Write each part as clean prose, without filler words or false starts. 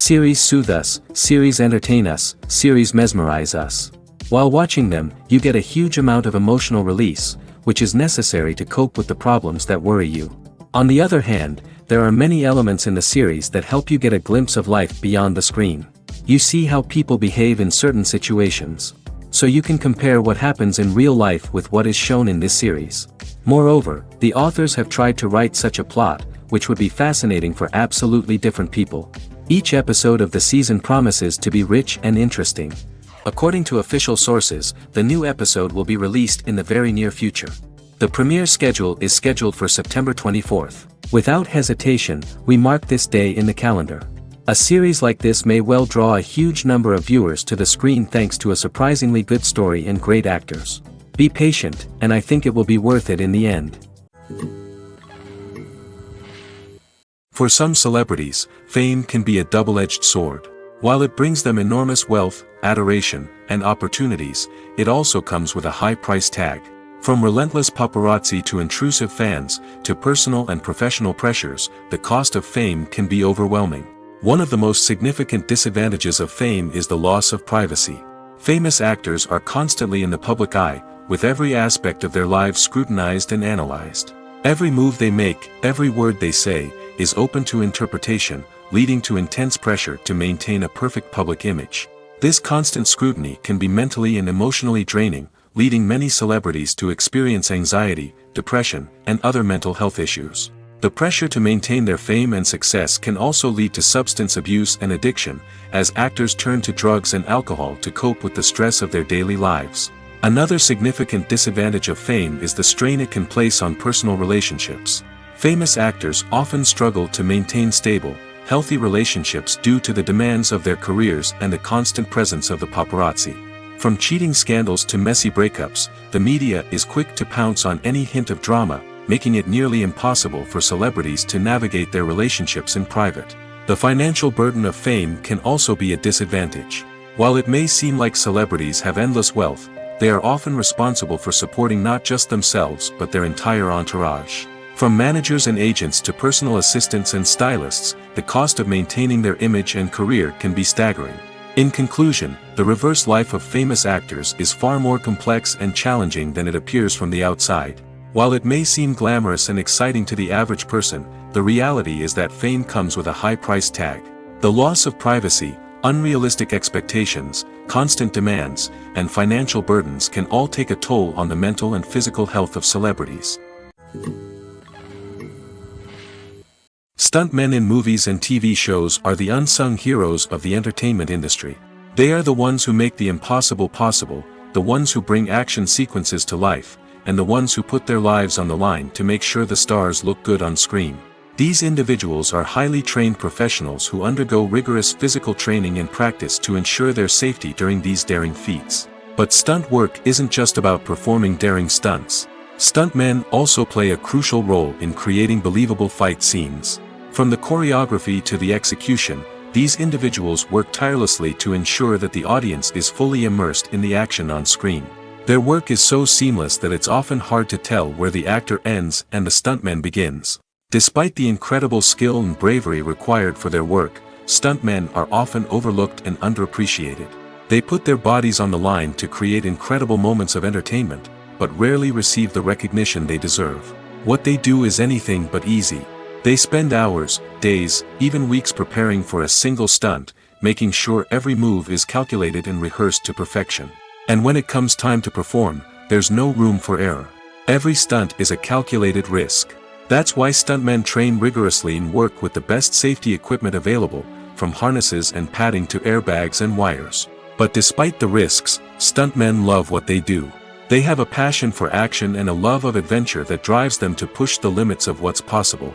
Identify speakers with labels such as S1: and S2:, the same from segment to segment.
S1: Series soothe us, series entertain us, series mesmerize us. While watching them, you get a huge amount of emotional release, which is necessary to cope with the problems that worry you. On the other hand, there are many elements in the series that help you get a glimpse of life beyond the screen. You see how people behave in certain situations. So you can compare what happens in real life with what is shown in this series. Moreover, the authors have tried to write such a plot, which would be fascinating for absolutely different people. Each episode of the season promises to be rich and interesting. According to official sources, the new episode will be released in the very near future. The premiere schedule is scheduled for September 24th. Without hesitation, we mark this day in the calendar. A series like this may well draw a huge number of viewers to the screen thanks to a surprisingly good story and great actors. Be patient, and I think it will be worth it in the end. For some celebrities, fame can be a double-edged sword. While it brings them enormous wealth, adoration, and opportunities, it also comes with a high price tag. From relentless paparazzi to intrusive fans, to personal and professional pressures, the cost of fame can be overwhelming. One of the most significant disadvantages of fame is the loss of privacy. Famous actors are constantly in the public eye, with every aspect of their lives scrutinized and analyzed. Every move they make, every word they say, is open to interpretation, leading to intense pressure to maintain a perfect public image. This constant scrutiny can be mentally and emotionally draining, leading many celebrities to experience anxiety, depression, and other mental health issues. The pressure to maintain their fame and success can also lead to substance abuse and addiction, as actors turn to drugs and alcohol to cope with the stress of their daily lives. Another significant disadvantage of fame is the strain it can place on personal relationships. Famous actors often struggle to maintain stable, healthy relationships due to the demands of their careers and the constant presence of the paparazzi. From cheating scandals to messy breakups, the media is quick to pounce on any hint of drama, making it nearly impossible for celebrities to navigate their relationships in private. The financial burden of fame can also be a disadvantage. While it may seem like celebrities have endless wealth, they are often responsible for supporting not just themselves but their entire entourage. From managers and agents to personal assistants and stylists, the cost of maintaining their image and career can be staggering. In conclusion, the reverse life of famous actors is far more complex and challenging than it appears from the outside. While it may seem glamorous and exciting to the average person, the reality is that fame comes with a high price tag. The loss of privacy, unrealistic expectations, constant demands, and financial burdens can all take a toll on the mental and physical health of celebrities. Stuntmen in movies and TV shows are the unsung heroes of the entertainment industry. They are the ones who make the impossible possible, the ones who bring action sequences to life, and the ones who put their lives on the line to make sure the stars look good on screen. These individuals are highly trained professionals who undergo rigorous physical training and practice to ensure their safety during these daring feats. But stunt work isn't just about performing daring stunts. Stuntmen also play a crucial role in creating believable fight scenes. From the choreography to the execution, these individuals work tirelessly to ensure that the audience is fully immersed in the action on screen. Their work is so seamless that it's often hard to tell where the actor ends and the stuntman begins. Despite the incredible skill and bravery required for their work, stuntmen are often overlooked and underappreciated. They put their bodies on the line to create incredible moments of entertainment, but rarely receive the recognition they deserve. What they do is anything but easy. They spend hours, days, even weeks preparing for a single stunt, making sure every move is calculated and rehearsed to perfection. And when it comes time to perform, there's no room for error. Every stunt is a calculated risk. That's why stuntmen train rigorously and work with the best safety equipment available, from harnesses and padding to airbags and wires. But despite the risks, stuntmen love what they do. They have a passion for action and a love of adventure that drives them to push the limits of what's possible.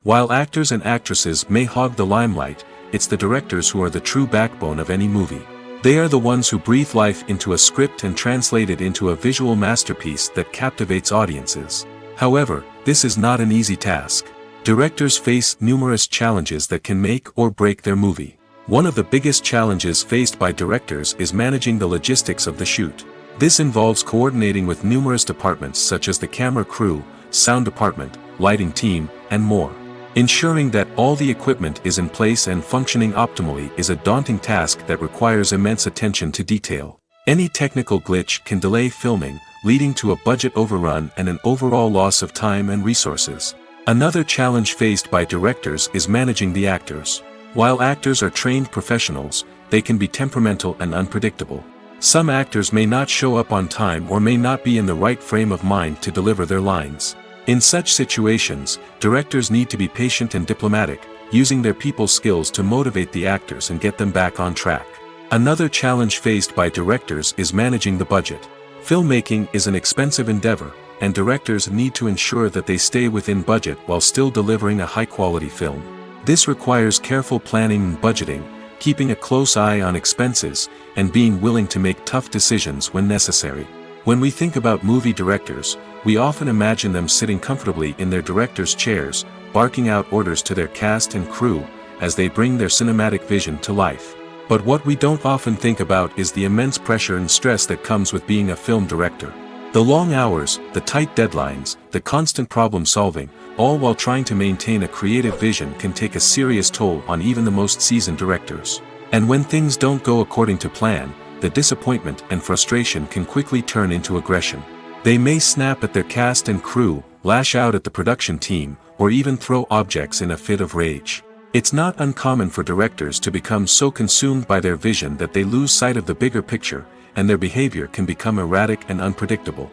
S1: While actors and actresses may hog the limelight, it's the directors who are the true backbone of any movie. They are the ones who breathe life into a script and translate it into a visual masterpiece that captivates audiences. However, this is not an easy task. Directors face numerous challenges that can make or break their movie. One of the biggest challenges faced by directors is managing the logistics of the shoot. This involves coordinating with numerous departments such as the camera crew, sound department, lighting team, and more. Ensuring that all the equipment is in place and functioning optimally is a daunting task that requires immense attention to detail. Any technical glitch can delay filming, leading to a budget overrun and an overall loss of time and resources. Another challenge faced by directors is managing the actors. While actors are trained professionals, they can be temperamental and unpredictable. Some actors may not show up on time or may not be in the right frame of mind to deliver their lines. In such situations, directors need to be patient and diplomatic, using their people skills to motivate the actors and get them back on track. Another challenge faced by directors is managing the budget. Filmmaking is an expensive endeavor, and directors need to ensure that they stay within budget while still delivering a high-quality film. This requires careful planning and budgeting, keeping a close eye on expenses, and being willing to make tough decisions when necessary. When we think about movie directors, we often imagine them sitting comfortably in their director's chairs, barking out orders to their cast and crew, as they bring their cinematic vision to life. But what we don't often think about is the immense pressure and stress that comes with being a film director. The long hours, the tight deadlines, the constant problem solving, all while trying to maintain a creative vision can take a serious toll on even the most seasoned directors. And when things don't go according to plan, the disappointment and frustration can quickly turn into aggression. They may snap at their cast and crew, lash out at the production team, or even throw objects in a fit of rage. It's not uncommon for directors to become so consumed by their vision that they lose sight of the bigger picture, and their behavior can become erratic and unpredictable.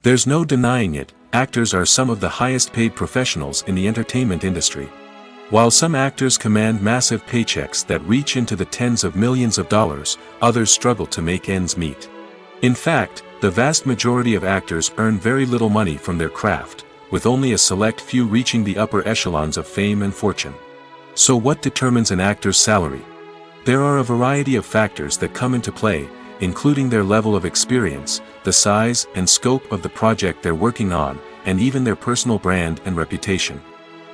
S1: There's no denying it, actors are some of the highest paid professionals in the entertainment industry. While some actors command massive paychecks that reach into the tens of millions of dollars, others struggle to make ends meet. In fact, the vast majority of actors earn very little money from their craft, with only a select few reaching the upper echelons of fame and fortune. So what determines an actor's salary? There are a variety of factors that come into play, including their level of experience, the size and scope of the project they're working on, and even their personal brand and reputation.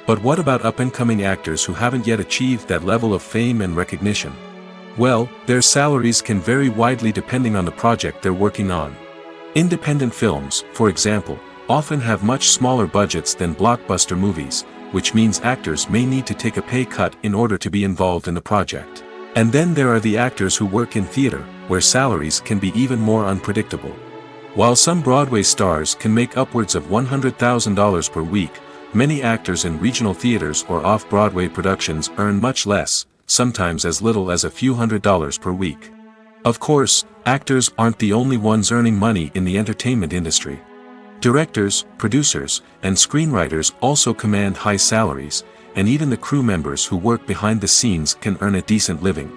S1: But what about up-and-coming actors who haven't yet achieved that level of fame and recognition? Well, their salaries can vary widely depending on the project they're working on. Independent films, for example, often have much smaller budgets than blockbuster movies, which means actors may need to take a pay cut in order to be involved in the project. And then there are the actors who work in theater, where salaries can be even more unpredictable. While some Broadway stars can make upwards of $100,000 per week, many actors in regional theaters or off-Broadway productions earn much less, sometimes as little as a few $100s per week. Of course, actors aren't the only ones earning money in the entertainment industry. Directors, producers, and screenwriters also command high salaries, and even the crew members who work behind the scenes can earn a decent living.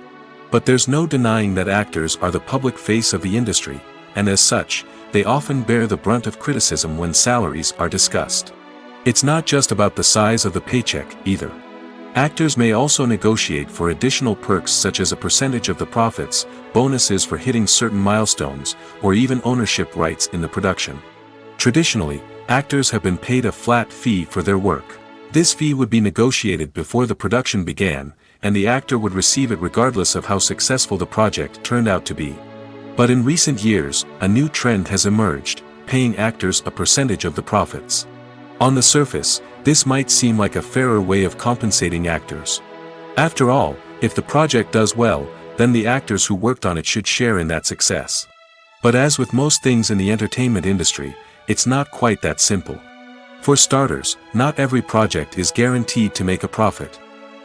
S1: But there's no denying that actors are the public face of the industry, and as such, they often bear the brunt of criticism when salaries are discussed. It's not just about the size of the paycheck, either. Actors may also negotiate for additional perks such as a percentage of the profits, bonuses for hitting certain milestones, or even ownership rights in the production. Traditionally, actors have been paid a flat fee for their work. This fee would be negotiated before the production began, and the actor would receive it regardless of how successful the project turned out to be. But in recent years, a new trend has emerged, paying actors a percentage of the profits. On the surface, this might seem like a fairer way of compensating actors. After all, if the project does well, then the actors who worked on it should share in that success. But as with most things in the entertainment industry, it's not quite that simple. For starters, not every project is guaranteed to make a profit.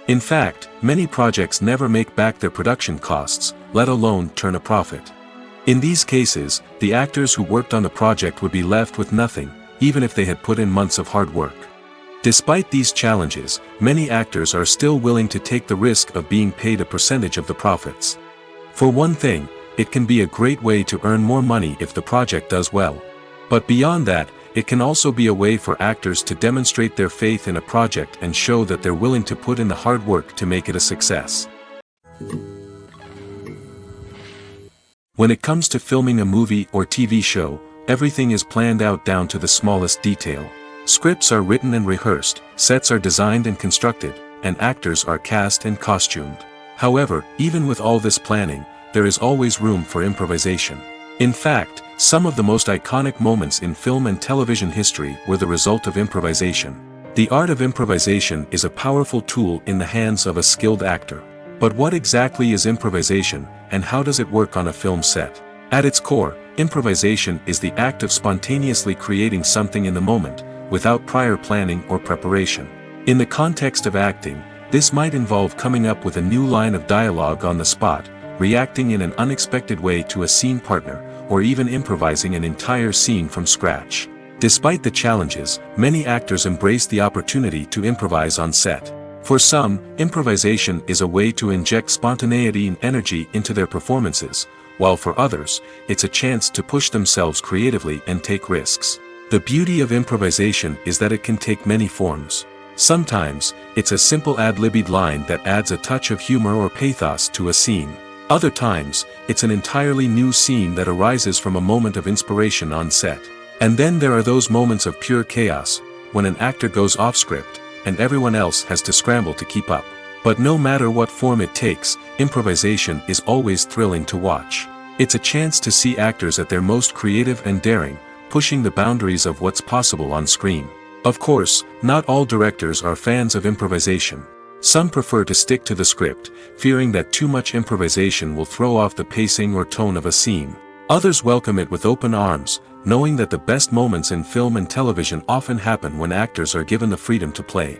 S1: In fact, many projects never make back their production costs, let alone turn a profit. In these cases, the actors who worked on the project would be left with nothing, even if they had put in months of hard work. Despite these challenges, many actors are still willing to take the risk of being paid a percentage of the profits. For one thing, it can be a great way to earn more money if the project does well. But beyond that, it can also be a way for actors to demonstrate their faith in a project and show that they're willing to put in the hard work to make it a success. When it comes to filming a movie or TV show, everything is planned out down to the smallest detail. Scripts are written and rehearsed, sets are designed and constructed, and actors are cast and costumed. However, even with all this planning, there is always room for improvisation. In fact, some of the most iconic moments in film and television history were the result of improvisation. The art of improvisation is a powerful tool in the hands of a skilled actor. But what exactly is improvisation, and how does it work on a film set? At its core, improvisation is the act of spontaneously creating something in the moment, without prior planning or preparation. In the context of acting, this might involve coming up with a new line of dialogue on the spot, reacting in an unexpected way to a scene partner, or even improvising an entire scene from scratch. Despite the challenges, many actors embrace the opportunity to improvise on set. For some, improvisation is a way to inject spontaneity and energy into their performances, while for others, it's a chance to push themselves creatively and take risks. The beauty of improvisation is that it can take many forms. Sometimes, it's a simple ad-libbed line that adds a touch of humor or pathos to a scene. Other times, it's an entirely new scene that arises from a moment of inspiration on set. And then there are those moments of pure chaos, when an actor goes off script, and everyone else has to scramble to keep up. But no matter what form it takes, improvisation is always thrilling to watch. It's a chance to see actors at their most creative and daring, pushing the boundaries of what's possible on screen. Of course, not all directors are fans of improvisation. Some prefer to stick to the script, fearing that too much improvisation will throw off the pacing or tone of a scene. Others welcome it with open arms, knowing that the best moments in film and television often happen when actors are given the freedom to play.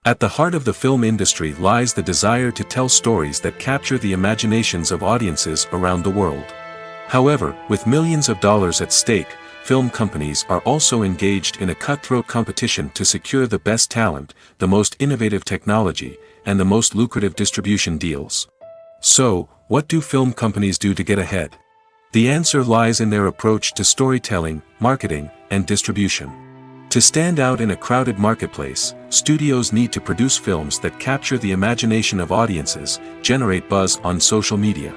S1: At the heart of the film industry lies the desire to tell stories that capture the imaginations of audiences around the world. However, with millions of dollars at stake, film companies are also engaged in a cutthroat competition to secure the best talent, the most innovative technology, and the most lucrative distribution deals. So, what do film companies do to get ahead? The answer lies in their approach to storytelling, marketing, and distribution. To stand out in a crowded marketplace, studios need to produce films that capture the imagination of audiences, generate buzz on social media.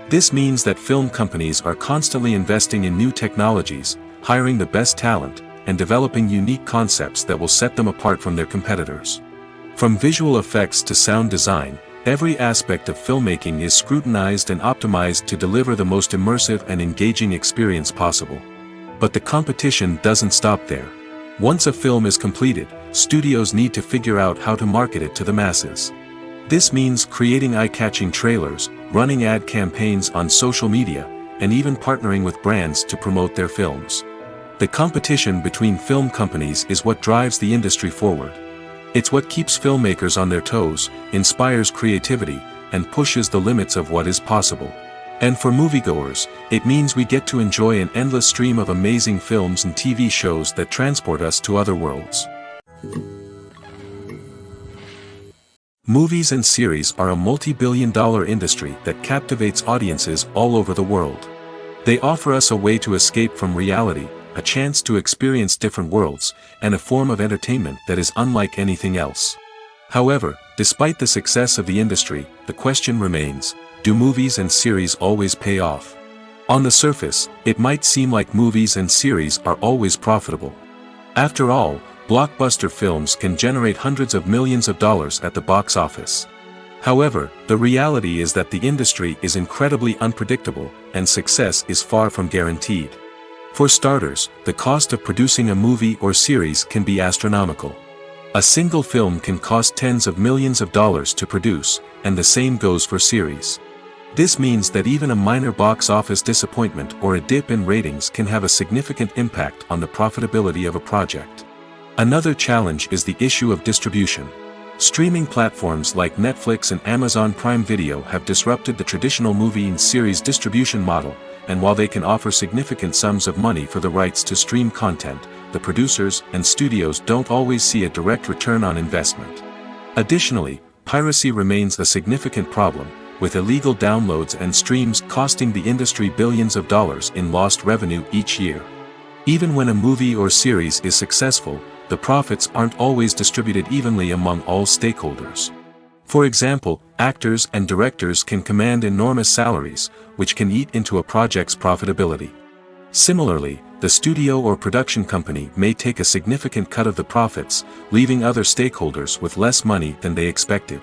S1: This means that film companies are constantly investing in new technologies, hiring the best talent, and developing unique concepts that will set them apart from their competitors. From visual effects to sound design, every aspect of filmmaking is scrutinized and optimized to deliver the most immersive and engaging experience possible. But the competition doesn't stop there. Once a film is completed, studios need to figure out how to market it to the masses. This means creating eye-catching trailers, running ad campaigns on social media, and even partnering with brands to promote their films. The competition between film companies is what drives the industry forward. It's what keeps filmmakers on their toes, inspires creativity, and pushes the limits of what is possible. And for moviegoers, it means we get to enjoy an endless stream of amazing films and TV shows that transport us to other worlds. Movies and series are a multi-billion-dollar industry that captivates audiences all over the world. They offer us a way to escape from reality, a chance to experience different worlds, and a form of entertainment that is unlike anything else. However, despite the success of the industry, the question remains, do movies and series always pay off? On the surface, it might seem like movies and series are always profitable. After all, blockbuster films can generate hundreds of millions of dollars at the box office. However, the reality is that the industry is incredibly unpredictable, and success is far from guaranteed. For starters, the cost of producing a movie or series can be astronomical. A single film can cost tens of millions of dollars to produce, and the same goes for series. This means that even a minor box office disappointment or a dip in ratings can have a significant impact on the profitability of a project. Another challenge is the issue of distribution. Streaming platforms like Netflix and Amazon Prime Video have disrupted the traditional movie and series distribution model, and while they can offer significant sums of money for the rights to stream content, the producers and studios don't always see a direct return on investment. Additionally, piracy remains a significant problem, with illegal downloads and streams costing the industry billions of dollars in lost revenue each year. Even when a movie or series is successful, the profits aren't always distributed evenly among all stakeholders. For example, actors and directors can command enormous salaries, which can eat into a project's profitability. Similarly, the studio or production company may take a significant cut of the profits, leaving other stakeholders with less money than they expected.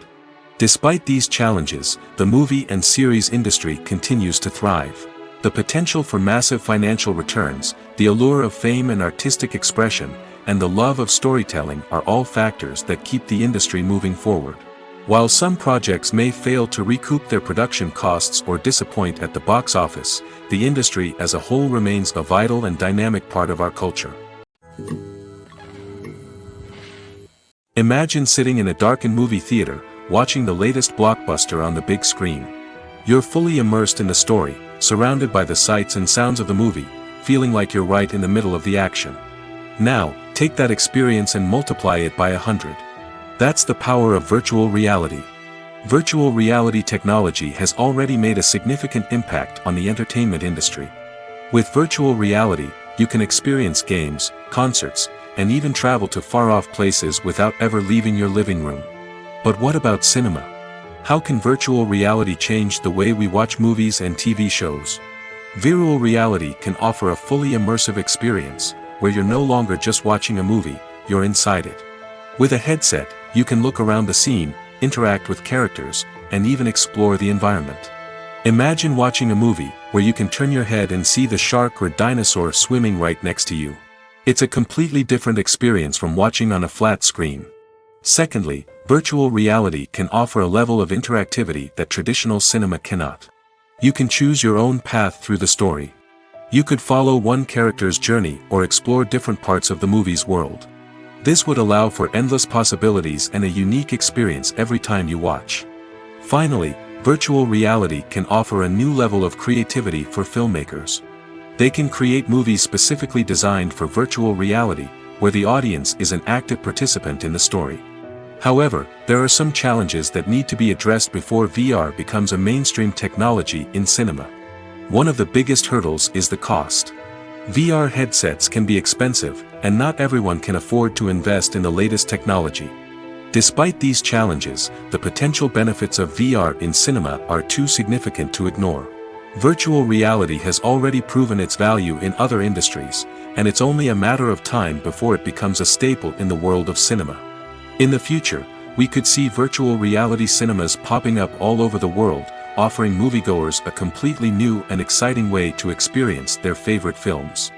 S1: Despite these challenges, the movie and series industry continues to thrive. The potential for massive financial returns, the allure of fame and artistic expression, and the love of storytelling are all factors that keep the industry moving forward. While some projects may fail to recoup their production costs or disappoint at the box office, the industry as a whole remains a vital and dynamic part of our culture. Imagine sitting in a darkened movie theater, watching the latest blockbuster on the big screen. You're fully immersed in the story, surrounded by the sights and sounds of the movie, feeling like you're right in the middle of the action. Now, take that experience and multiply it by 100. That's the power of virtual reality. Virtual reality technology has already made a significant impact on the entertainment industry. With virtual reality, you can experience games, concerts, and even travel to far-off places without ever leaving your living room. But what about cinema? How can virtual reality change the way we watch movies and TV shows? Virtual reality can offer a fully immersive experience, where you're no longer just watching a movie, you're inside it. With a headset, you can look around the scene, interact with characters, and even explore the environment. Imagine watching a movie, where you can turn your head and see the shark or dinosaur swimming right next to you. It's a completely different experience from watching on a flat screen. Secondly, virtual reality can offer a level of interactivity that traditional cinema cannot. You can choose your own path through the story. You could follow one character's journey or explore different parts of the movie's world. This would allow for endless possibilities and a unique experience every time you watch. Finally, virtual reality can offer a new level of creativity for filmmakers. They can create movies specifically designed for virtual reality, where the audience is an active participant in the story. However, there are some challenges that need to be addressed before VR becomes a mainstream technology in cinema. One of the biggest hurdles is the cost. VR headsets can be expensive, and not everyone can afford to invest in the latest technology. Despite these challenges, the potential benefits of VR in cinema are too significant to ignore. Virtual reality has already proven its value in other industries, and it's only a matter of time before it becomes a staple in the world of cinema. In the future, we could see virtual reality cinemas popping up all over the world, offering moviegoers a completely new and exciting way to experience their favorite films.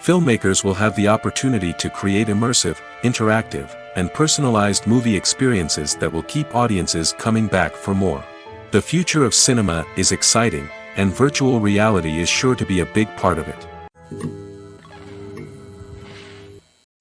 S1: Filmmakers will have the opportunity to create immersive, interactive, and personalized movie experiences that will keep audiences coming back for more. The future of cinema is exciting, and virtual reality is sure to be a big part of it.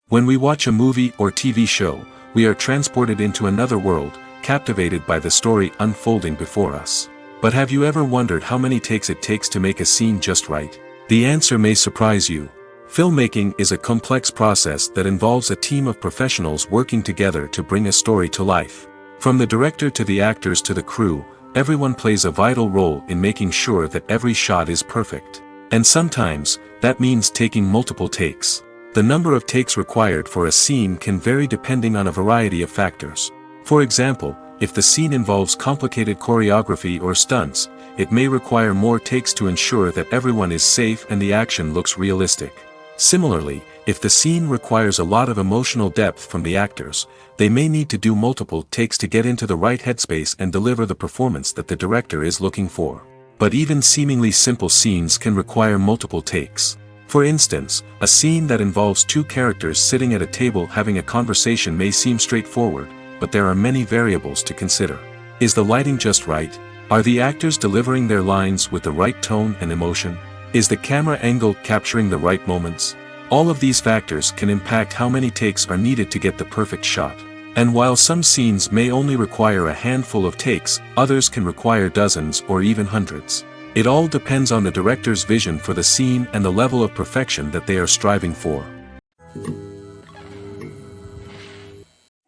S1: When we watch a movie or TV show, we are transported into another world, captivated by the story unfolding before us. But have you ever wondered how many takes it takes to make a scene just right? The answer may surprise you. Filmmaking is a complex process that involves a team of professionals working together to bring a story to life. From the director to the actors to the crew, everyone plays a vital role in making sure that every shot is perfect. And sometimes, that means taking multiple takes. The number of takes required for a scene can vary depending on a variety of factors. For example, if the scene involves complicated choreography or stunts, it may require more takes to ensure that everyone is safe and the action looks realistic. Similarly, if the scene requires a lot of emotional depth from the actors, they may need to do multiple takes to get into the right headspace and deliver the performance that the director is looking for. But even seemingly simple scenes can require multiple takes. For instance, a scene that involves two characters sitting at a table having a conversation may seem straightforward, but there are many variables to consider. Is the lighting just right? Are the actors delivering their lines with the right tone and emotion? Is the camera angle capturing the right moments? All of these factors can impact how many takes are needed to get the perfect shot. And while some scenes may only require a handful of takes, others can require dozens or even hundreds. It all depends on the director's vision for the scene and the level of perfection that they are striving for.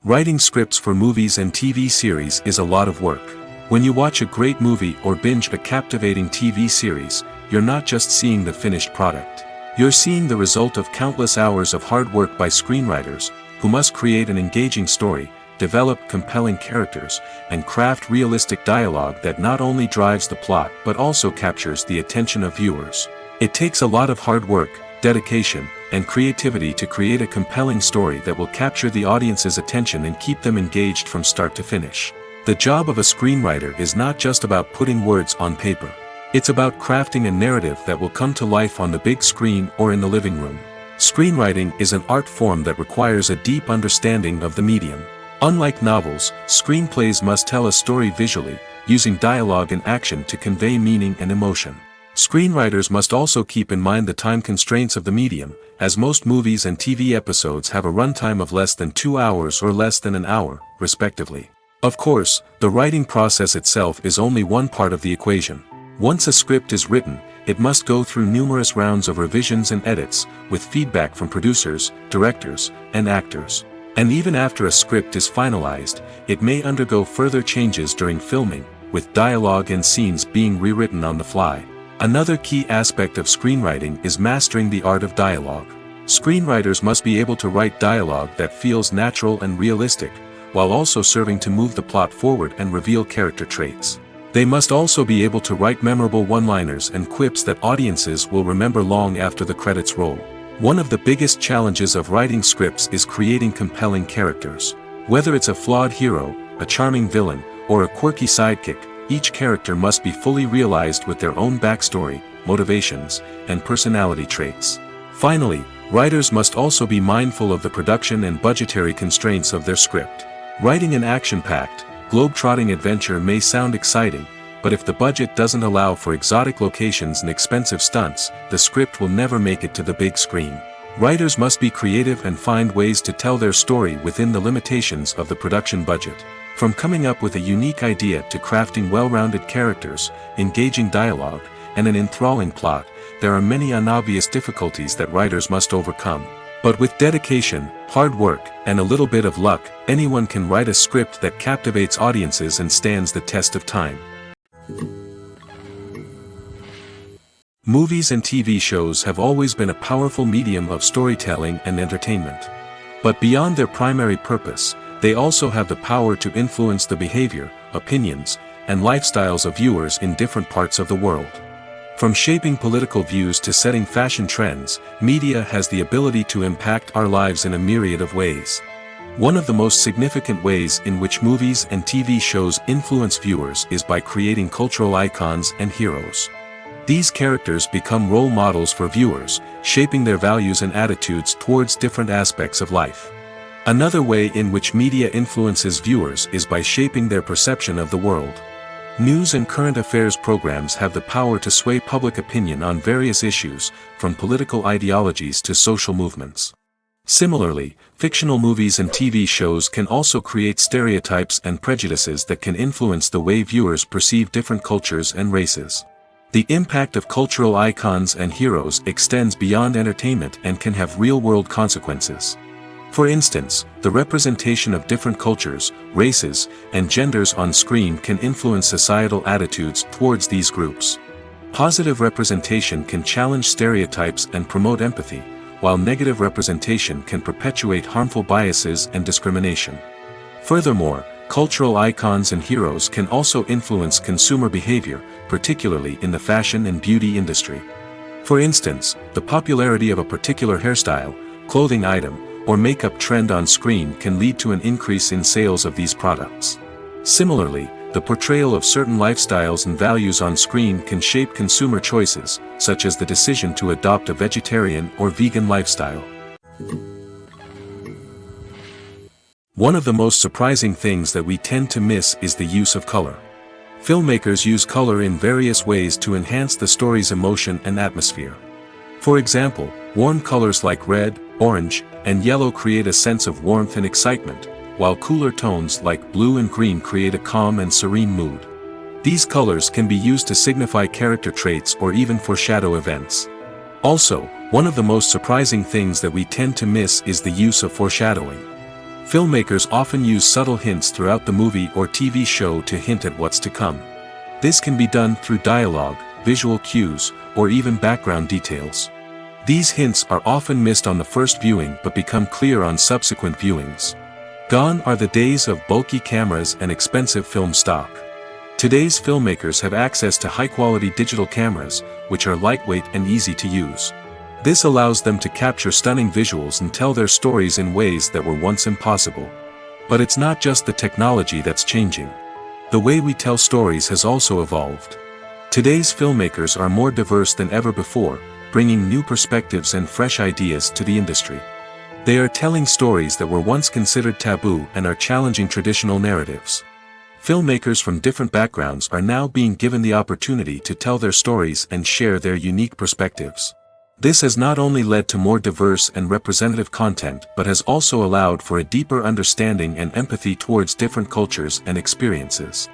S1: Writing scripts for movies and TV series is a lot of work. When you watch a great movie or binge a captivating TV series, you're not just seeing the finished product. You're seeing the result of countless hours of hard work by screenwriters, who must create an engaging story, develop compelling characters, and craft realistic dialogue that not only drives the plot but also captures the attention of viewers. It takes a lot of hard work, dedication, and creativity to create a compelling story that will capture the audience's attention and keep them engaged from start to finish. The job of a screenwriter is not just about putting words on paper. It's about crafting a narrative that will come to life on the big screen or in the living room. Screenwriting is an art form that requires a deep understanding of the medium. Unlike novels, screenplays must tell a story visually, using dialogue and action to convey meaning and emotion. Screenwriters must also keep in mind the time constraints of the medium, as most movies and TV episodes have a runtime of less than 2 hours or less than an hour, respectively. Of course, the writing process itself is only one part of the equation. Once a script is written, it must go through numerous rounds of revisions and edits, with feedback from producers, directors, and actors. And even after a script is finalized, it may undergo further changes during filming, with dialogue and scenes being rewritten on the fly. Another key aspect of screenwriting is mastering the art of dialogue. Screenwriters must be able to write dialogue that feels natural and realistic, while also serving to move the plot forward and reveal character traits. They must also be able to write memorable one-liners and quips that audiences will remember long after the credits roll. One of the biggest challenges of writing scripts is creating compelling characters. Whether it's a flawed hero, a charming villain, or a quirky sidekick, each character must be fully realized with their own backstory, motivations, and personality traits. Finally, writers must also be mindful of the production and budgetary constraints of their script. Writing an action-packed, globe-trotting adventure may sound exciting, but if the budget doesn't allow for exotic locations and expensive stunts, the script will never make it to the big screen. Writers must be creative and find ways to tell their story within the limitations of the production budget. From coming up with a unique idea to crafting well-rounded characters, engaging dialogue, and an enthralling plot, there are many unobvious difficulties that writers must overcome. But with dedication, hard work, and a little bit of luck, anyone can write a script that captivates audiences and stands the test of time. Movies and TV shows have always been a powerful medium of storytelling and entertainment. But beyond their primary purpose, they also have the power to influence the behavior, opinions, and lifestyles of viewers in different parts of the world. From shaping political views to setting fashion trends, media has the ability to impact our lives in a myriad of ways. One of the most significant ways in which movies and TV shows influence viewers is by creating cultural icons and heroes. These characters become role models for viewers, shaping their values and attitudes towards different aspects of life. Another way in which media influences viewers is by shaping their perception of the world. News and current affairs programs have the power to sway public opinion on various issues, from political ideologies to social movements. Similarly, fictional movies and TV shows can also create stereotypes and prejudices that can influence the way viewers perceive different cultures and races. The impact of cultural icons and heroes extends beyond entertainment and can have real-world consequences. For instance, the representation of different cultures, races, and genders on screen can influence societal attitudes towards these groups. Positive representation can challenge stereotypes and promote empathy, while negative representation can perpetuate harmful biases and discrimination. Furthermore, cultural icons and heroes can also influence consumer behavior, particularly in the fashion and beauty industry. For instance, the popularity of a particular hairstyle, clothing item, or makeup trend on screen can lead to an increase in sales of these products. Similarly, the portrayal of certain lifestyles and values on screen can shape consumer choices, such as the decision to adopt a vegetarian or vegan lifestyle. One of the most surprising things that we tend to miss is the use of color. Filmmakers use color in various ways to enhance the story's emotion and atmosphere. For example, warm colors like red, orange, and yellow create a sense of warmth and excitement, while cooler tones like blue and green create a calm and serene mood. These colors can be used to signify character traits or even foreshadow events. Also, one of the most surprising things that we tend to miss is the use of foreshadowing. Filmmakers often use subtle hints throughout the movie or TV show to hint at what's to come. This can be done through dialogue, visual cues, or even background details. These hints are often missed on the first viewing but become clear on subsequent viewings. Gone are the days of bulky cameras and expensive film stock. Today's filmmakers have access to high-quality digital cameras, which are lightweight and easy to use. This allows them to capture stunning visuals and tell their stories in ways that were once impossible. But it's not just the technology that's changing. the way we tell stories has also evolved. Today's filmmakers are more diverse than ever before, bringing new perspectives and fresh ideas to the industry. They are telling stories that were once considered taboo and are challenging traditional narratives. Filmmakers from different backgrounds are now being given the opportunity to tell their stories and share their unique perspectives. This has not only led to more diverse and representative content but has also allowed for a deeper understanding and empathy towards different cultures and experiences.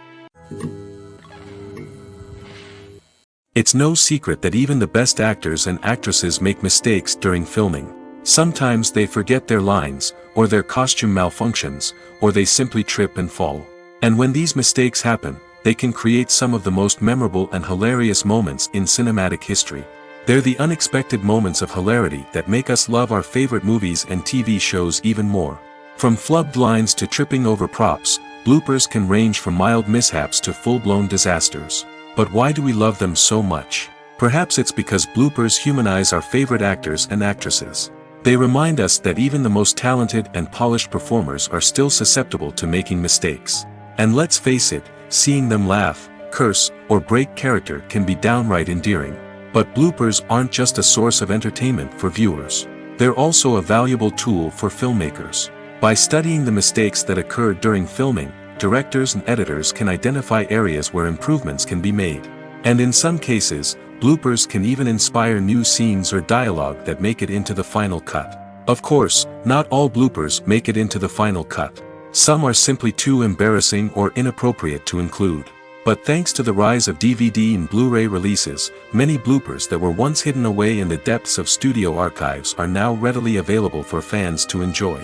S1: It's no secret that even the best actors and actresses make mistakes during filming. Sometimes they forget their lines, or their costume malfunctions, or they simply trip and fall. And when these mistakes happen, they can create some of the most memorable and hilarious moments in cinematic history. They're the unexpected moments of hilarity that make us love our favorite movies and TV shows even more. From flubbed lines to tripping over props, bloopers can range from mild mishaps to full-blown disasters. But why do we love them so much? Perhaps it's because bloopers humanize our favorite actors and actresses. They remind us that even the most talented and polished performers are still susceptible to making mistakes. And let's face it, seeing them laugh, curse, or break character can be downright endearing. But bloopers aren't just a source of entertainment for viewers. They're also a valuable tool for filmmakers. By studying the mistakes that occur during filming, directors and editors can identify areas where improvements can be made. And in some cases, bloopers can even inspire new scenes or dialogue that make it into the final cut. Of course, not all bloopers make it into the final cut. Some are simply too embarrassing or inappropriate to include. But thanks to the rise of DVD and Blu-ray releases, many bloopers that were once hidden away in the depths of studio archives are now readily available for fans to enjoy.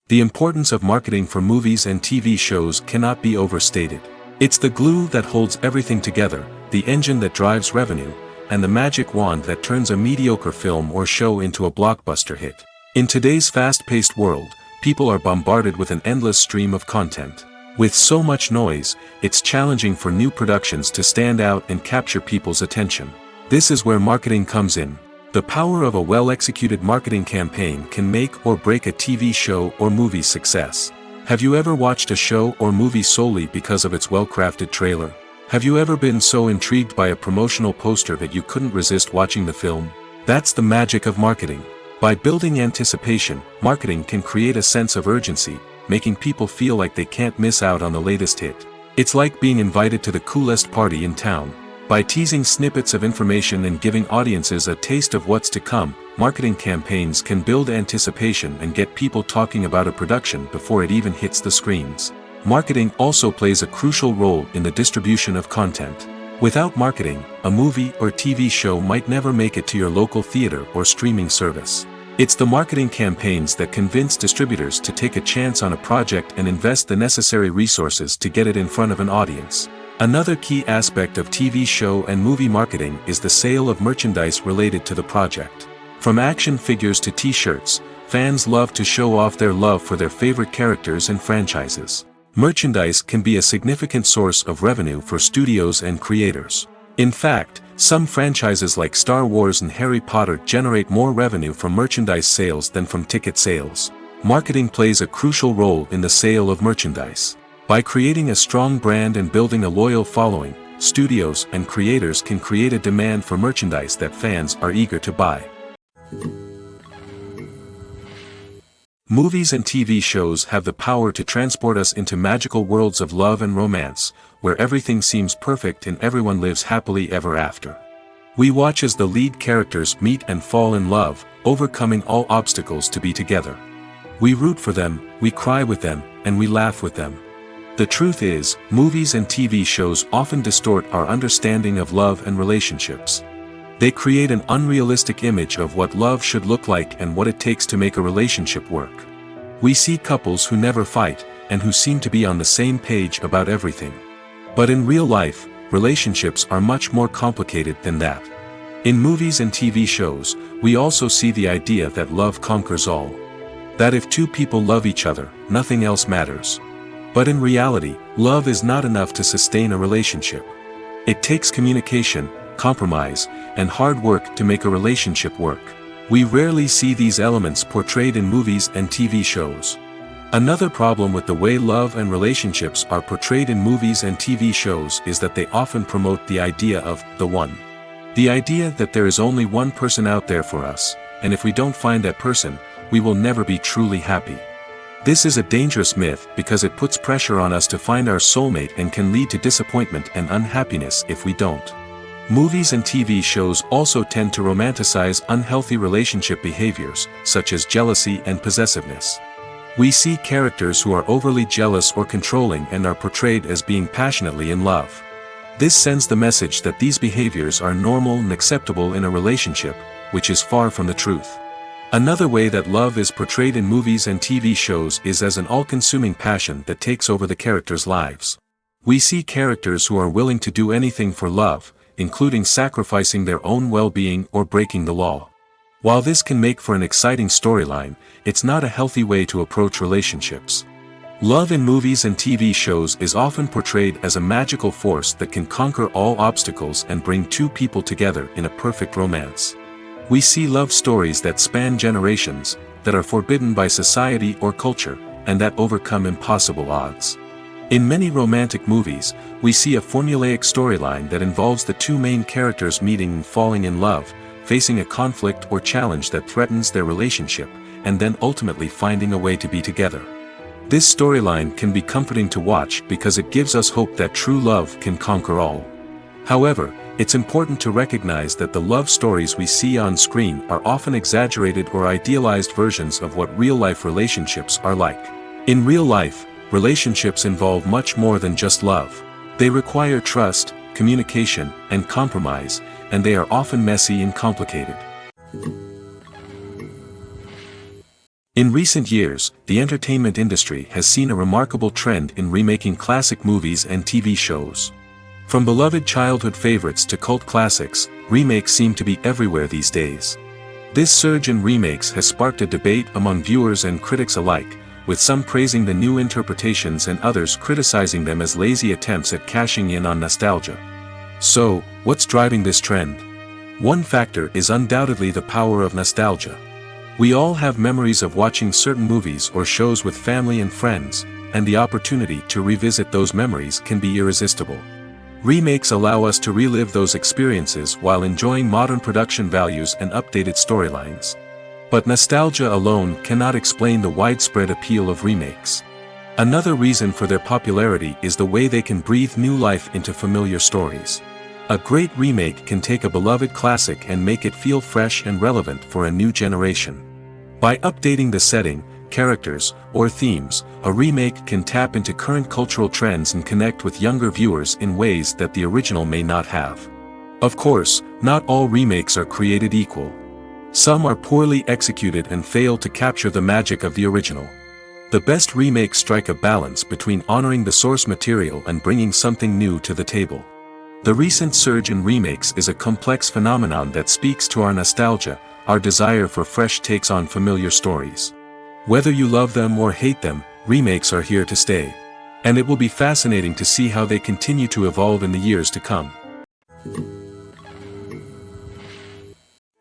S1: The importance of marketing for movies and TV shows cannot be overstated. It's the glue that holds everything together, the engine that drives revenue, and the magic wand that turns a mediocre film or show into a blockbuster hit. In today's fast-paced world, people are bombarded with an endless stream of content. With so much noise, it's challenging for new productions to stand out and capture people's attention. This is where marketing comes in. The power of a well-executed marketing campaign can make or break a TV show or movie's success. Have you ever watched a show or movie solely because of its well-crafted trailer? Have you ever been so intrigued by a promotional poster that you couldn't resist watching the film? That's the magic of marketing. By building anticipation, marketing can create a sense of urgency, making people feel like they can't miss out on the latest hit. It's like being invited to the coolest party in town. By teasing snippets of information and giving audiences a taste of what's to come, marketing campaigns can build anticipation and get people talking about a production before it even hits the screens. Marketing also plays a crucial role in the distribution of content. Without marketing, a movie or TV show might never make it to your local theater or streaming service. It's the marketing campaigns that convince distributors to take a chance on a project and invest the necessary resources to get it in front of an audience. Another key aspect of TV show and movie marketing is the sale of merchandise related to the project. From action figures to t-shirts, fans love to show off their love for their favorite characters and franchises. Merchandise can be a significant source of revenue for studios and creators. In fact, some franchises like Star Wars and Harry Potter generate more revenue from merchandise sales than from ticket sales. Marketing plays a crucial role in the sale of merchandise. By creating a strong brand and building a loyal following, studios and creators can create a demand for merchandise that fans are eager to buy. Movies and TV shows have the power to transport us into magical worlds of love and romance, where everything seems perfect and everyone lives happily ever after. We watch as the lead characters meet and fall in love, overcoming all obstacles to be together. We root for them, we cry with them, and we laugh with them. The truth is, movies and TV shows often distort our understanding of love and relationships. They create an unrealistic image of what love should look like and what it takes to make a relationship work. We see couples who never fight, and who seem to be on the same page about everything. But in real life, relationships are much more complicated than that. In movies and TV shows, we also see the idea that love conquers all. That if two people love each other, nothing else matters. But in reality, love is not enough to sustain a relationship. It takes communication, compromise, and hard work to make a relationship work. We rarely see these elements portrayed in movies and TV shows. Another problem with the way love and relationships are portrayed in movies and TV shows is that they often promote the idea of the one. The idea that there is only one person out there for us, and if we don't find that person, we will never be truly happy. This is a dangerous myth because it puts pressure on us to find our soulmate and can lead to disappointment and unhappiness if we don't. Movies and TV shows also tend to romanticize unhealthy relationship behaviors, such as jealousy and possessiveness. We see characters who are overly jealous or controlling and are portrayed as being passionately in love. This sends the message that these behaviors are normal and acceptable in a relationship, which is far from the truth. Another way that love is portrayed in movies and TV shows is as an all-consuming passion that takes over the characters' lives. We see characters who are willing to do anything for love, including sacrificing their own well-being or breaking the law. While this can make for an exciting storyline, it's not a healthy way to approach relationships. Love in movies and TV shows is often portrayed as a magical force that can conquer all obstacles and bring two people together in a perfect romance. We see love stories that span generations, that are forbidden by society or culture, and that overcome impossible odds. In many romantic movies, we see a formulaic storyline that involves the two main characters meeting and falling in love, facing a conflict or challenge that threatens their relationship, and then ultimately finding a way to be together. This storyline can be comforting to watch because it gives us hope that true love can conquer all. However, it's important to recognize that the love stories we see on screen are often exaggerated or idealized versions of what real-life relationships are like. In real life, relationships involve much more than just love. They require trust, communication, and compromise, and they are often messy and complicated. In recent years, the entertainment industry has seen a remarkable trend in remaking classic movies and TV shows. From beloved childhood favorites to cult classics, remakes seem to be everywhere these days. This surge in remakes has sparked a debate among viewers and critics alike, with some praising the new interpretations and others criticizing them as lazy attempts at cashing in on nostalgia. So, what's driving this trend? One factor is undoubtedly the power of nostalgia. We all have memories of watching certain movies or shows with family and friends, and the opportunity to revisit those memories can be irresistible. Remakes allow us to relive those experiences while enjoying modern production values and updated storylines. But nostalgia alone cannot explain the widespread appeal of remakes. Another reason for their popularity is the way they can breathe new life into familiar stories. A great remake can take a beloved classic and make it feel fresh and relevant for a new generation. By updating the setting, characters, or themes, a remake can tap into current cultural trends and connect with younger viewers in ways that the original may not have. Of course, not all remakes are created equal. Some are poorly executed and fail to capture the magic of the original. The best remakes strike a balance between honoring the source material and bringing something new to the table. The recent surge in remakes is a complex phenomenon that speaks to our nostalgia, our desire for fresh takes on familiar stories. Whether you love them or hate them, remakes are here to stay. And it will be fascinating to see how they continue to evolve in the years to come.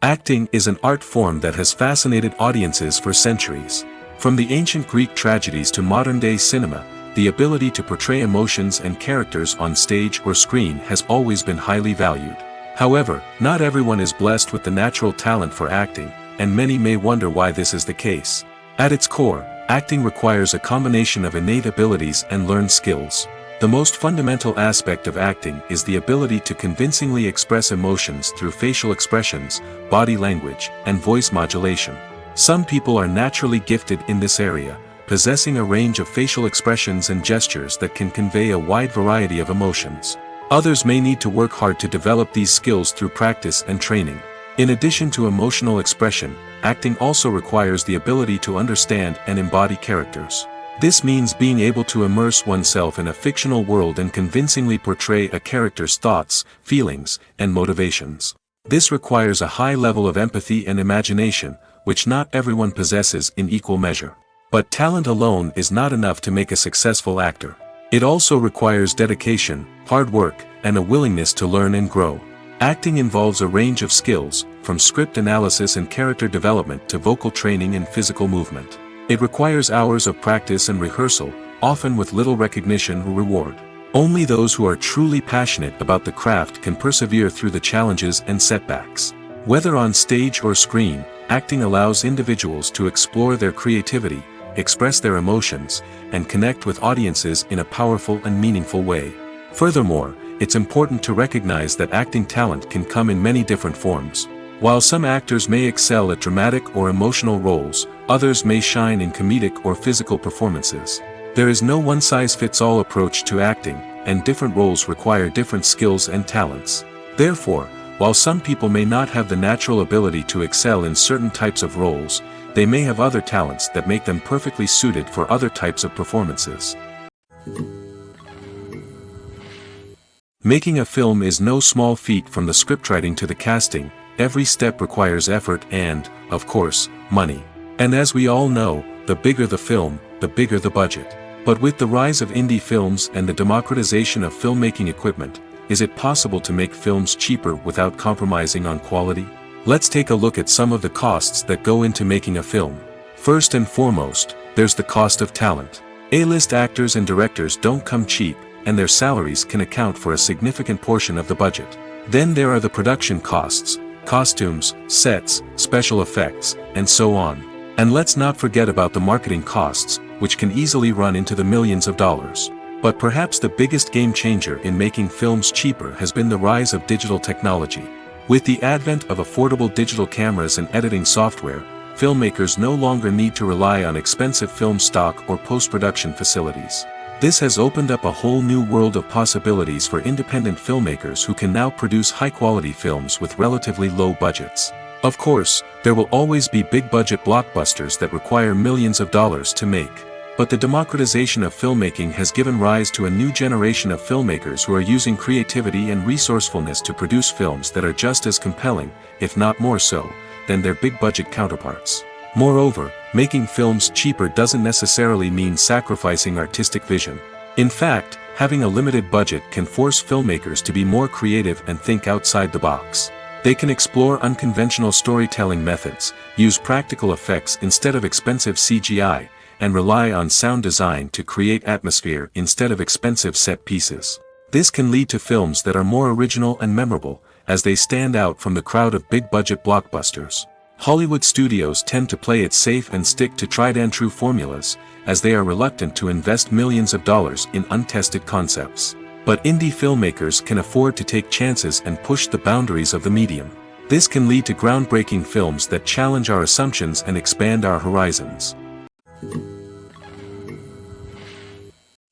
S1: Acting is an art form that has fascinated audiences for centuries. From the ancient Greek tragedies to modern-day cinema, the ability to portray emotions and characters on stage or screen has always been highly valued. However, not everyone is blessed with the natural talent for acting, and many may wonder why this is the case. At its core, acting requires a combination of innate abilities and learned skills. The most fundamental aspect of acting is the ability to convincingly express emotions through facial expressions, body language, and voice modulation. Some people are naturally gifted in this area, possessing a range of facial expressions and gestures that can convey a wide variety of emotions. Others may need to work hard to develop these skills through practice and training. In addition to emotional expression, acting also requires the ability to understand and embody characters. This means being able to immerse oneself in a fictional world and convincingly portray a character's thoughts, feelings, and motivations. This requires a high level of empathy and imagination, which not everyone possesses in equal measure. But talent alone is not enough to make a successful actor. It also requires dedication, hard work, and a willingness to learn and grow. Acting involves a range of skills, from script analysis and character development to vocal training and physical movement. It requires hours of practice and rehearsal, often with little recognition or reward. Only those who are truly passionate about the craft can persevere through the challenges and setbacks. Whether on stage or screen, acting allows individuals to explore their creativity, express their emotions, and connect with audiences in a powerful and meaningful way. Furthermore, it's important to recognize that acting talent can come in many different forms. While some actors may excel at dramatic or emotional roles, others may shine in comedic or physical performances. There is no one-size-fits-all approach to acting, and different roles require different skills and talents. Therefore, while some people may not have the natural ability to excel in certain types of roles, they may have other talents that make them perfectly suited for other types of performances. Making a film is no small feat. From the scriptwriting to the casting, every step requires effort and, of course, money. And as we all know, the bigger the film, the bigger the budget. But with the rise of indie films and the democratization of filmmaking equipment, is it possible to make films cheaper without compromising on quality? Let's take a look at some of the costs that go into making a film. First and foremost, there's the cost of talent. A-list actors and directors don't come cheap, and their salaries can account for a significant portion of the budget. Then there are the production costs, costumes, sets, special effects, and so on. And let's not forget about the marketing costs, which can easily run into the millions of dollars. But perhaps the biggest game changer in making films cheaper has been the rise of digital technology. With the advent of affordable digital cameras and editing software, filmmakers no longer need to rely on expensive film stock or post-production facilities. This has opened up a whole new world of possibilities for independent filmmakers who can now produce high-quality films with relatively low budgets. Of course, there will always be big-budget blockbusters that require millions of dollars to make. But the democratization of filmmaking has given rise to a new generation of filmmakers who are using creativity and resourcefulness to produce films that are just as compelling, if not more so, than their big-budget counterparts. Moreover, making films cheaper doesn't necessarily mean sacrificing artistic vision. In fact, having a limited budget can force filmmakers to be more creative and think outside the box. They can explore unconventional storytelling methods, use practical effects instead of expensive CGI, and rely on sound design to create atmosphere instead of expensive set pieces. This can lead to films that are more original and memorable, as they stand out from the crowd of big-budget blockbusters. Hollywood studios tend to play it safe and stick to tried-and-true formulas, as they are reluctant to invest millions of dollars in untested concepts. But indie filmmakers can afford to take chances and push the boundaries of the medium. This can lead to groundbreaking films that challenge our assumptions and expand our horizons.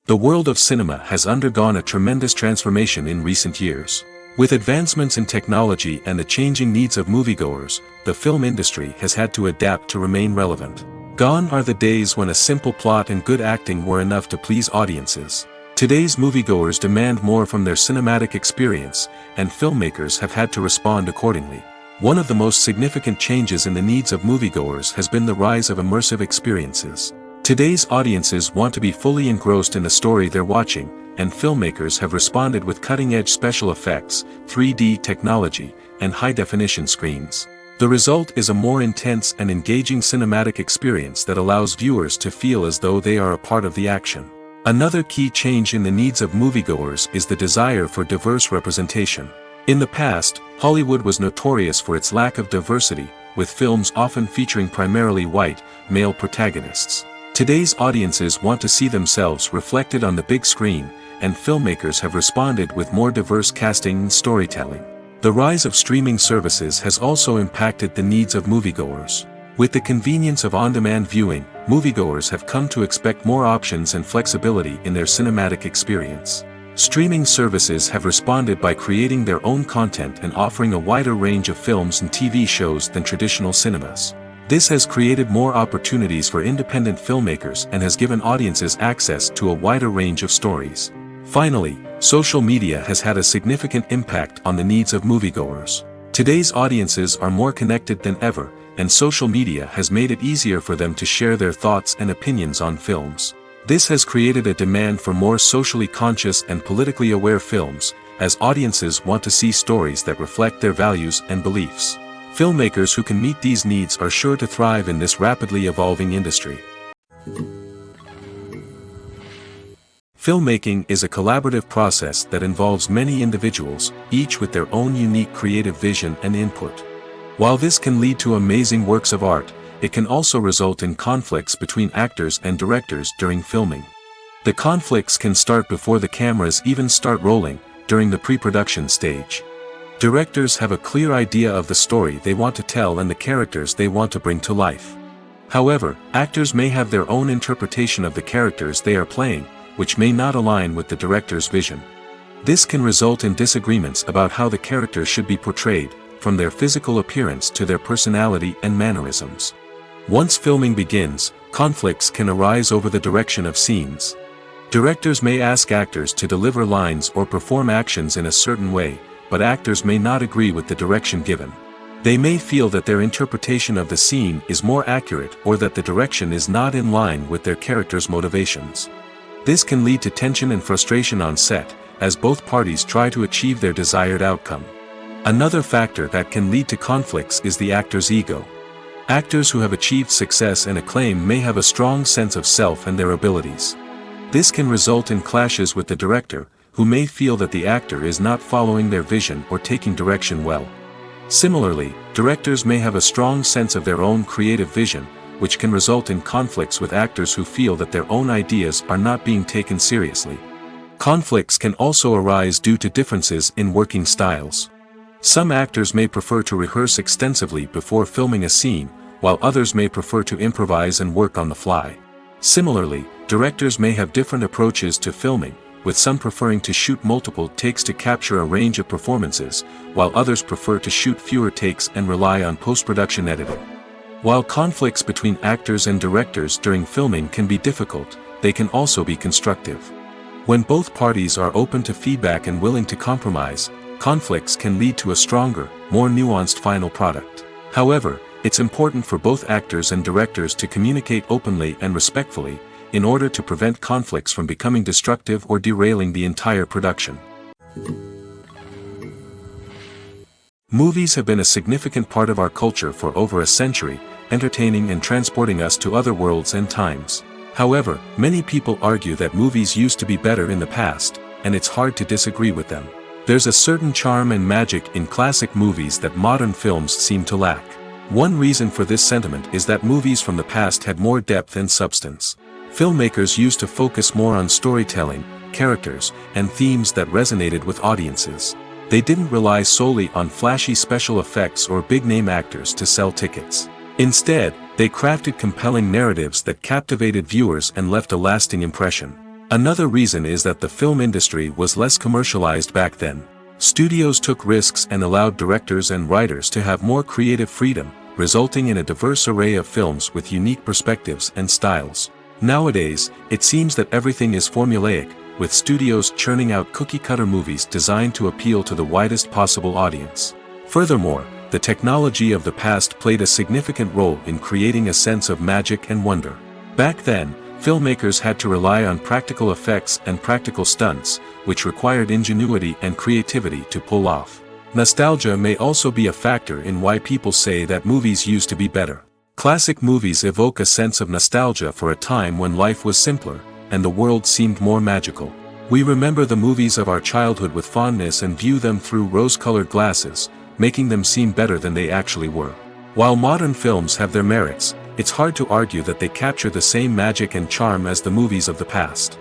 S1: The world of cinema has undergone a tremendous transformation in recent years. With advancements in technology and the changing needs of moviegoers, the film industry has had to adapt to remain relevant. Gone are the days when a simple plot and good acting were enough to please audiences. Today's moviegoers demand more from their cinematic experience, and filmmakers have had to respond accordingly. One of the most significant changes in the needs of moviegoers has been the rise of immersive experiences. Today's audiences want to be fully engrossed in the story they're watching, and filmmakers have responded with cutting-edge special effects, 3D technology, and high-definition screens. The result is a more intense and engaging cinematic experience that allows viewers to feel as though they are a part of the action. Another key change in the needs of moviegoers is the desire for diverse representation. In the past, Hollywood was notorious for its lack of diversity, with films often featuring primarily white, male protagonists. Today's audiences want to see themselves reflected on the big screen, and filmmakers have responded with more diverse casting and storytelling. The rise of streaming services has also impacted the needs of moviegoers. With the convenience of on-demand viewing, moviegoers have come to expect more options and flexibility in their cinematic experience. Streaming services have responded by creating their own content and offering a wider range of films and TV shows than traditional cinemas. This has created more opportunities for independent filmmakers and has given audiences access to a wider range of stories. Finally, social media has had a significant impact on the needs of moviegoers. Today's audiences are more connected than ever, and social media has made it easier for them to share their thoughts and opinions on films. This has created a demand for more socially conscious and politically aware films, as audiences want to see stories that reflect their values and beliefs. Filmmakers who can meet these needs are sure to thrive in this rapidly evolving industry. Filmmaking is a collaborative process that involves many individuals, each with their own unique creative vision and input. While this can lead to amazing works of art, it can also result in conflicts between actors and directors during filming. The conflicts can start before the cameras even start rolling, during the pre-production stage. Directors have a clear idea of the story they want to tell and the characters they want to bring to life. However, actors may have their own interpretation of the characters they are playing, which may not align with the director's vision. This can result in disagreements about how the characters should be portrayed, from their physical appearance to their personality and mannerisms. Once filming begins, conflicts can arise over the direction of scenes. Directors may ask actors to deliver lines or perform actions in a certain way, but actors may not agree with the direction given. They may feel that their interpretation of the scene is more accurate or that the direction is not in line with their character's motivations. This can lead to tension and frustration on set, as both parties try to achieve their desired outcome. Another factor that can lead to conflicts is the actor's ego. Actors who have achieved success and acclaim may have a strong sense of self and their abilities. This can result in clashes with the director, who may feel that the actor is not following their vision or taking direction well. Similarly, directors may have a strong sense of their own creative vision, which can result in conflicts with actors who feel that their own ideas are not being taken seriously. Conflicts can also arise due to differences in working styles. Some actors may prefer to rehearse extensively before filming a scene, while others may prefer to improvise and work on the fly. Similarly, directors may have different approaches to filming, with some preferring to shoot multiple takes to capture a range of performances, while others prefer to shoot fewer takes and rely on post-production editing. While conflicts between actors and directors during filming can be difficult, they can also be constructive. When both parties are open to feedback and willing to compromise, conflicts can lead to a stronger, more nuanced final product. However, it's important for both actors and directors to communicate openly and respectfully, in order to prevent conflicts from becoming destructive or derailing the entire production. Movies have been a significant part of our culture for over a century, entertaining and transporting us to other worlds and times. However, many people argue that movies used to be better in the past, and it's hard to disagree with them. There's a certain charm and magic in classic movies that modern films seem to lack. One reason for this sentiment is that movies from the past had more depth and substance. Filmmakers used to focus more on storytelling, characters, and themes that resonated with audiences. They didn't rely solely on flashy special effects or big-name actors to sell tickets. Instead, they crafted compelling narratives that captivated viewers and left a lasting impression. Another reason is that the film industry was less commercialized back then. Studios took risks and allowed directors and writers to have more creative freedom, resulting in a diverse array of films with unique perspectives and styles. Nowadays, it seems that everything is formulaic, with studios churning out cookie-cutter movies designed to appeal to the widest possible audience. Furthermore, the technology of the past played a significant role in creating a sense of magic and wonder. Back then, filmmakers had to rely on practical effects and practical stunts, which required ingenuity and creativity to pull off. Nostalgia may also be a factor in why people say that movies used to be better. Classic movies evoke a sense of nostalgia for a time when life was simpler, and the world seemed more magical. We remember the movies of our childhood with fondness and view them through rose-colored glasses, making them seem better than they actually were. While modern films have their merits, it's hard to argue that they capture the same magic and charm as the movies of the past.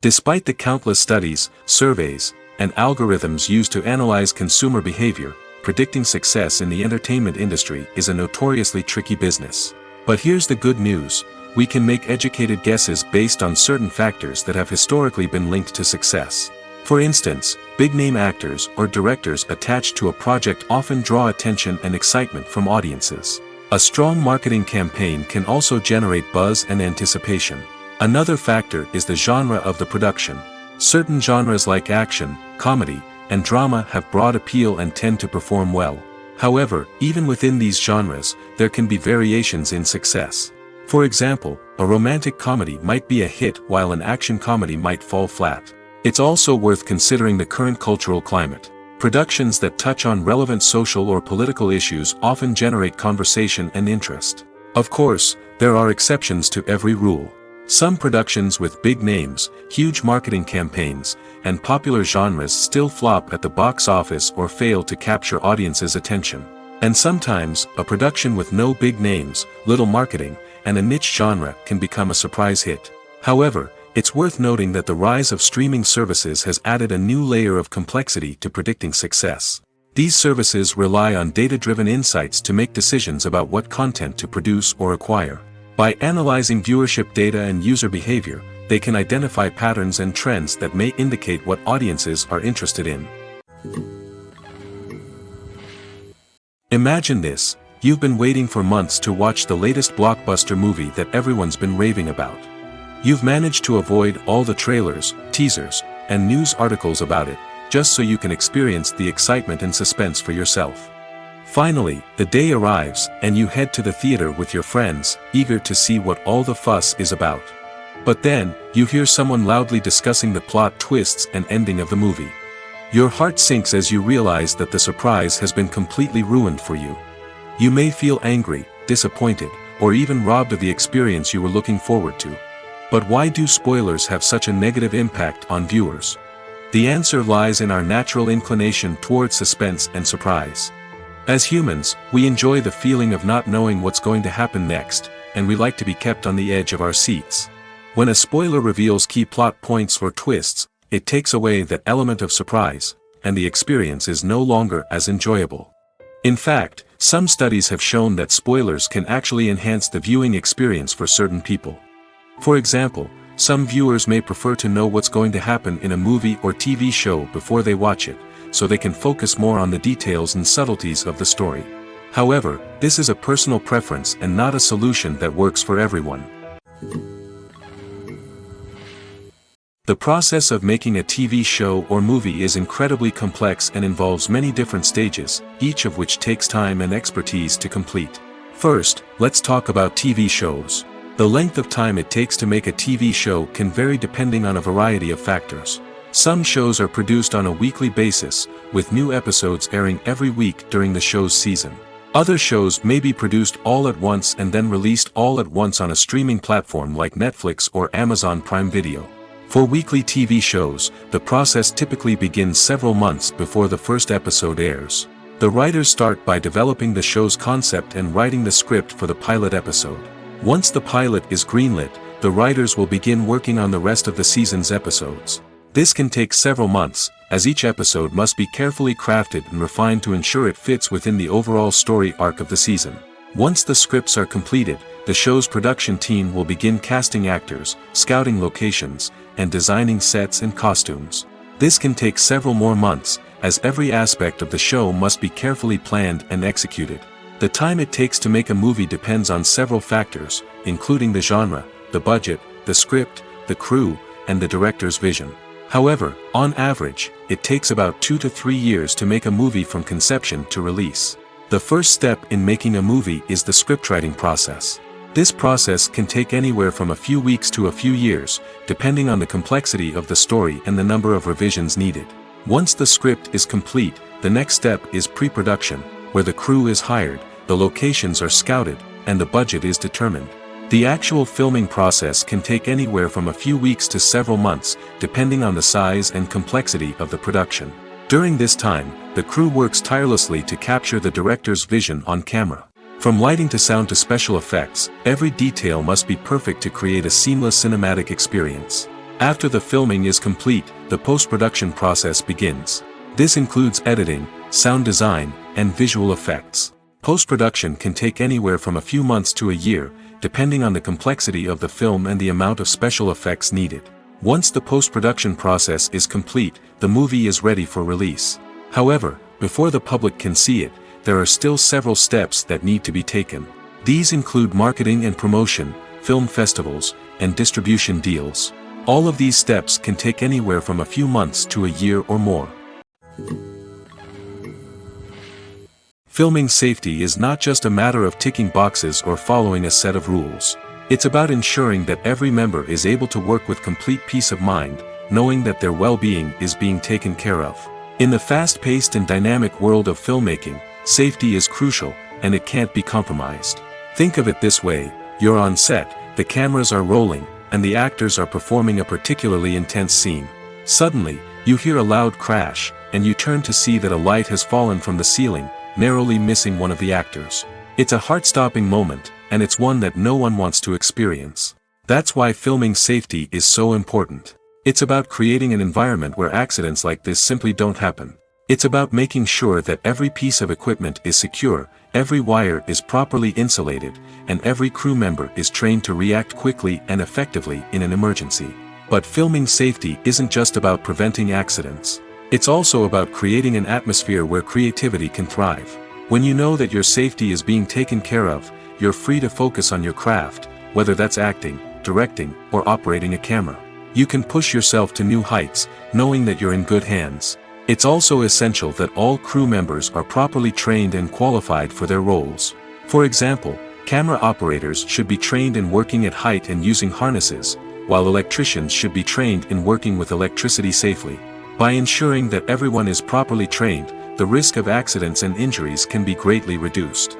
S1: Despite the countless studies, surveys, and algorithms used to analyze consumer behavior, predicting success in the entertainment industry is a notoriously tricky business. But here's the good news: we can make educated guesses based on certain factors that have historically been linked to success. For instance, big-name actors or directors attached to a project often draw attention and excitement from audiences. A strong marketing campaign can also generate buzz and anticipation. Another factor is the genre of the production. Certain genres like action, comedy, and drama have broad appeal and tend to perform well. However, even within these genres, there can be variations in success. For example, a romantic comedy might be a hit while an action comedy might fall flat. It's also worth considering the current cultural climate. Productions that touch on relevant social or political issues often generate conversation and interest. Of course, there are exceptions to every rule. Some productions with big names, huge marketing campaigns, and popular genres still flop at the box office or fail to capture audiences' attention. And sometimes, a production with no big names, little marketing, and a niche genre can become a surprise hit. However, it's worth noting that the rise of streaming services has added a new layer of complexity to predicting success. These services rely on data-driven insights to make decisions about what content to produce or acquire. By analyzing viewership data and user behavior, they can identify patterns and trends that may indicate what audiences are interested in. Imagine this: you've been waiting for months to watch the latest blockbuster movie that everyone's been raving about. You've managed to avoid all the trailers, teasers, and news articles about it, just so you can experience the excitement and suspense for yourself. Finally, the day arrives, and you head to the theater with your friends, eager to see what all the fuss is about. But then, you hear someone loudly discussing the plot twists and ending of the movie. Your heart sinks as you realize that the surprise has been completely ruined for you. You may feel angry, disappointed, or even robbed of the experience you were looking forward to. But why do spoilers have such a negative impact on viewers? The answer lies in our natural inclination toward suspense and surprise. As humans, we enjoy the feeling of not knowing what's going to happen next, and we like to be kept on the edge of our seats. When a spoiler reveals key plot points or twists, it takes away that element of surprise, and the experience is no longer as enjoyable. In fact, some studies have shown that spoilers can actually enhance the viewing experience for certain people. For example, some viewers may prefer to know what's going to happen in a movie or TV show before they watch it, so they can focus more on the details and subtleties of the story. However, this is a personal preference and not a solution that works for everyone. The process of making a TV show or movie is incredibly complex and involves many different stages, each of which takes time and expertise to complete. First, let's talk about TV shows. The length of time it takes to make a TV show can vary depending on a variety of factors. Some shows are produced on a weekly basis, with new episodes airing every week during the show's season. Other shows may be produced all at once and then released all at once on a streaming platform like Netflix or Amazon Prime Video. For weekly TV shows, the process typically begins several months before the first episode airs. The writers start by developing the show's concept and writing the script for the pilot episode. Once the pilot is greenlit, the writers will begin working on the rest of the season's episodes. This can take several months, as each episode must be carefully crafted and refined to ensure it fits within the overall story arc of the season. Once the scripts are completed, the show's production team will begin casting actors, scouting locations, and designing sets and costumes. This can take several more months, as every aspect of the show must be carefully planned and executed. The time it takes to make a movie depends on several factors, including the genre, the budget, the script, the crew, and the director's vision. However, on average, it takes about 2 to 3 years to make a movie from conception to release. The first step in making a movie is the scriptwriting process. This process can take anywhere from a few weeks to a few years, depending on the complexity of the story and the number of revisions needed. Once the script is complete, the next step is pre-production, where the crew is hired, the locations are scouted, and the budget is determined. The actual filming process can take anywhere from a few weeks to several months, depending on the size and complexity of the production. During this time, the crew works tirelessly to capture the director's vision on camera. From lighting to sound to special effects, every detail must be perfect to create a seamless cinematic experience. After the filming is complete, the post-production process begins. This includes editing, sound design, and visual effects. Post-production can take anywhere from a few months to a year, depending on the complexity of the film and the amount of special effects needed. Once the post-production process is complete, the movie is ready for release. However, before the public can see it, there are still several steps that need to be taken. These include marketing and promotion, film festivals, and distribution deals. All of these steps can take anywhere from a few months to a year or more. Filming safety is not just a matter of ticking boxes or following a set of rules. It's about ensuring that every member is able to work with complete peace of mind, knowing that their well-being is being taken care of. In the fast-paced and dynamic world of filmmaking, safety is crucial, and it can't be compromised. Think of it this way: you're on set, the cameras are rolling, and the actors are performing a particularly intense scene. Suddenly, you hear a loud crash, and you turn to see that a light has fallen from the ceiling, narrowly missing one of the actors. It's a heart-stopping moment, and it's one that no one wants to experience. That's why filming safety is so important. It's about creating an environment where accidents like this simply don't happen. It's about making sure that every piece of equipment is secure, every wire is properly insulated, and every crew member is trained to react quickly and effectively in an emergency. But filming safety isn't just about preventing accidents. It's also about creating an atmosphere where creativity can thrive. When you know that your safety is being taken care of, you're free to focus on your craft, whether that's acting, directing, or operating a camera. You can push yourself to new heights, knowing that you're in good hands. It's also essential that all crew members are properly trained and qualified for their roles. For example, camera operators should be trained in working at height and using harnesses, while electricians should be trained in working with electricity safely. By ensuring that everyone is properly trained, the risk of accidents and injuries can be greatly reduced.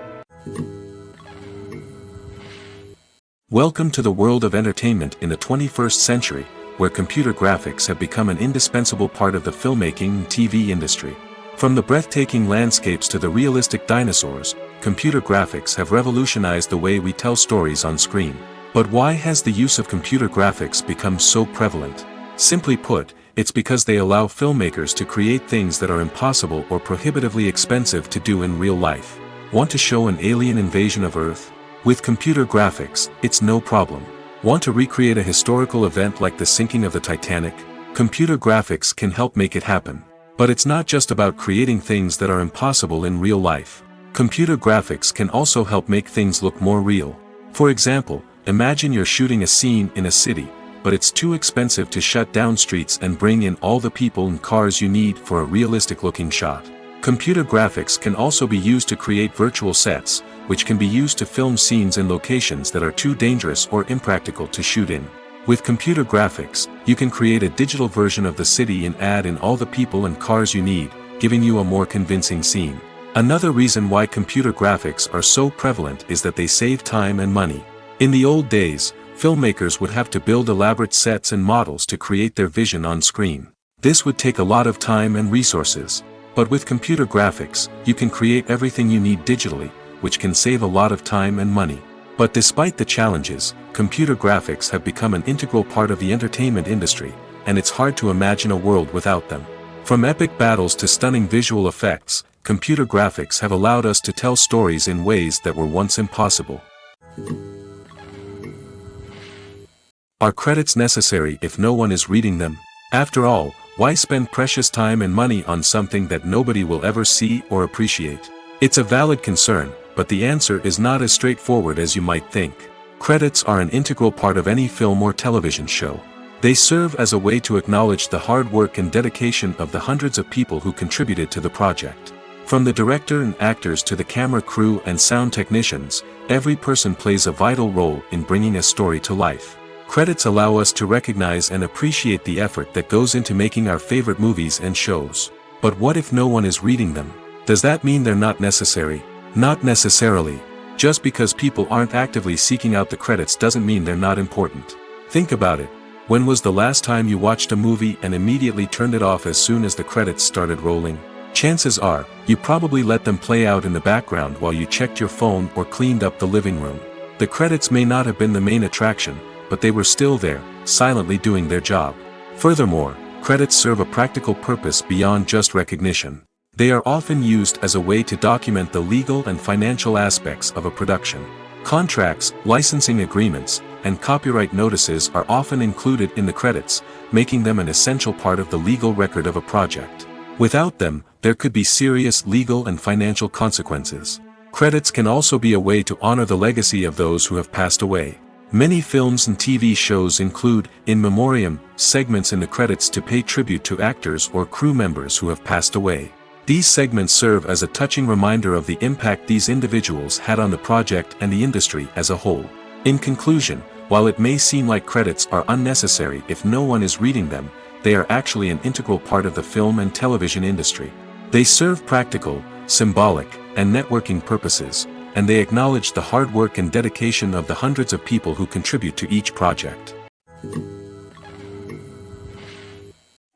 S1: Welcome to the world of entertainment in the 21st century, where computer graphics have become an indispensable part of the filmmaking and TV industry. From the breathtaking landscapes to the realistic dinosaurs, computer graphics have revolutionized the way we tell stories on screen. But why has the use of computer graphics become so prevalent? Simply put, it's because they allow filmmakers to create things that are impossible or prohibitively expensive to do in real life. Want to show an alien invasion of Earth? With computer graphics, it's no problem. Want to recreate a historical event like the sinking of the Titanic? Computer graphics can help make it happen. But it's not just about creating things that are impossible in real life. Computer graphics can also help make things look more real. For example, imagine you're shooting a scene in a city, but it's too expensive to shut down streets and bring in all the people and cars you need for a realistic-looking shot. Computer graphics can also be used to create virtual sets, which can be used to film scenes in locations that are too dangerous or impractical to shoot in. With computer graphics, you can create a digital version of the city and add in all the people and cars you need, giving you a more convincing scene. Another reason why computer graphics are so prevalent is that they save time and money. In the old days, filmmakers would have to build elaborate sets and models to create their vision on screen. This would take a lot of time and resources. But with computer graphics, you can create everything you need digitally, which can save a lot of time and money. But despite the challenges, computer graphics have become an integral part of the entertainment industry, and it's hard to imagine a world without them. From epic battles to stunning visual effects, computer graphics have allowed us to tell stories in ways that were once impossible. Are credits necessary if no one is reading them? After all, why spend precious time and money on something that nobody will ever see or appreciate? It's a valid concern, but the answer is not as straightforward as you might think. Credits are an integral part of any film or television show. They serve as a way to acknowledge the hard work and dedication of the hundreds of people who contributed to the project. From the director and actors to the camera crew and sound technicians, every person plays a vital role in bringing a story to life. Credits allow us to recognize and appreciate the effort that goes into making our favorite movies and shows. But what if no one is reading them? Does that mean they're not necessary? Not necessarily. Just because people aren't actively seeking out the credits doesn't mean they're not important. Think about it. When was the last time you watched a movie and immediately turned it off as soon as the credits started rolling? Chances are, you probably let them play out in the background while you checked your phone or cleaned up the living room. The credits may not have been the main attraction, but they were still there, silently doing their job. Furthermore, credits serve a practical purpose beyond just recognition. They are often used as a way to document the legal and financial aspects of a production. Contracts, licensing agreements, and copyright notices are often included in the credits, making them an essential part of the legal record of a project. Without them, there could be serious legal and financial consequences. Credits can also be a way to honor the legacy of those who have passed away. Many films and TV shows include, in memoriam, segments in the credits to pay tribute to actors or crew members who have passed away. These segments serve as a touching reminder of the impact these individuals had on the project and the industry as a whole. In conclusion, while it may seem like credits are unnecessary if no one is reading them, they are actually an integral part of the film and television industry. They serve practical, symbolic, and networking purposes, and they acknowledge the hard work and dedication of the hundreds of people who contribute to each project.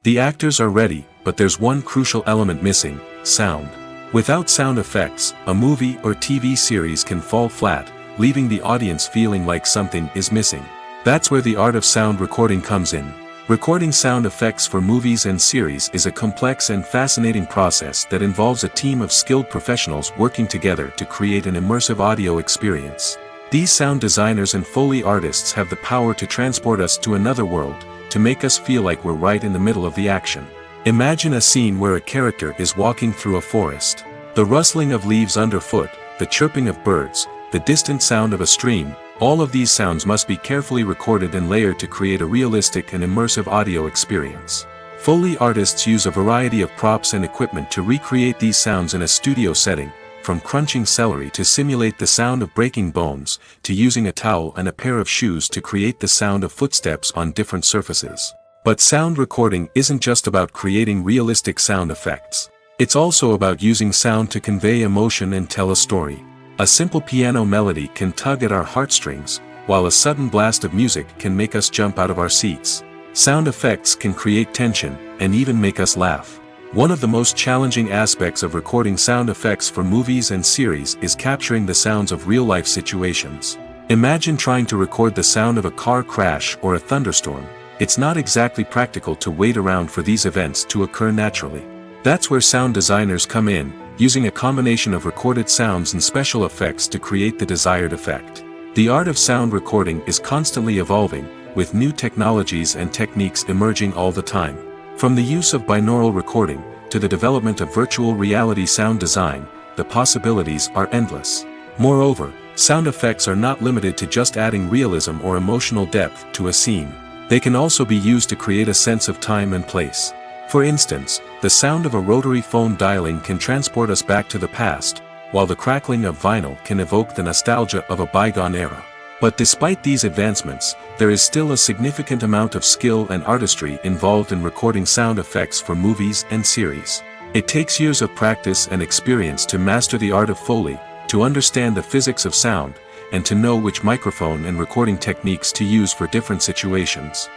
S1: The actors are ready, but there's one crucial element missing: sound. Without sound effects, a movie or TV series can fall flat, leaving the audience feeling like something is missing. That's where the art of sound recording comes in. Recording sound effects for movies and series is a complex and fascinating process that involves a team of skilled professionals working together to create an immersive audio experience. These sound designers and Foley artists have the power to transport us to another world, to make us feel like we're right in the middle of the action. Imagine a scene where a character is walking through a forest. The rustling of leaves underfoot, the chirping of birds, the distant sound of a stream, all of these sounds must be carefully recorded and layered to create a realistic and immersive audio experience. Foley artists use a variety of props and equipment to recreate these sounds in a studio setting, from crunching celery to simulate the sound of breaking bones, to using a towel and a pair of shoes to create the sound of footsteps on different surfaces. But sound recording isn't just about creating realistic sound effects. It's also about using sound to convey emotion and tell a story. A simple piano melody can tug at our heartstrings, while a sudden blast of music can make us jump out of our seats. Sound effects can create tension, and even make us laugh. One of the most challenging aspects of recording sound effects for movies and series is capturing the sounds of real-life situations. Imagine trying to record the sound of a car crash or a thunderstorm. It's not exactly practical to wait around for these events to occur naturally. That's where sound designers come in, using a combination of recorded sounds and special effects to create the desired effect. The art of sound recording is constantly evolving, with new technologies and techniques emerging all the time. From the use of binaural recording, to the development of virtual reality sound design, the possibilities are endless. Moreover, sound effects are not limited to just adding realism or emotional depth to a scene. They can also be used to create a sense of time and place. For instance, the sound of a rotary phone dialing can transport us back to the past, while the crackling of vinyl can evoke the nostalgia of a bygone era. But despite these advancements, there is still a significant amount of skill and artistry involved in recording sound effects for movies and series. It takes years of practice and experience to master the art of Foley, to understand the physics of sound, and to know which microphone and recording techniques to use for different situations.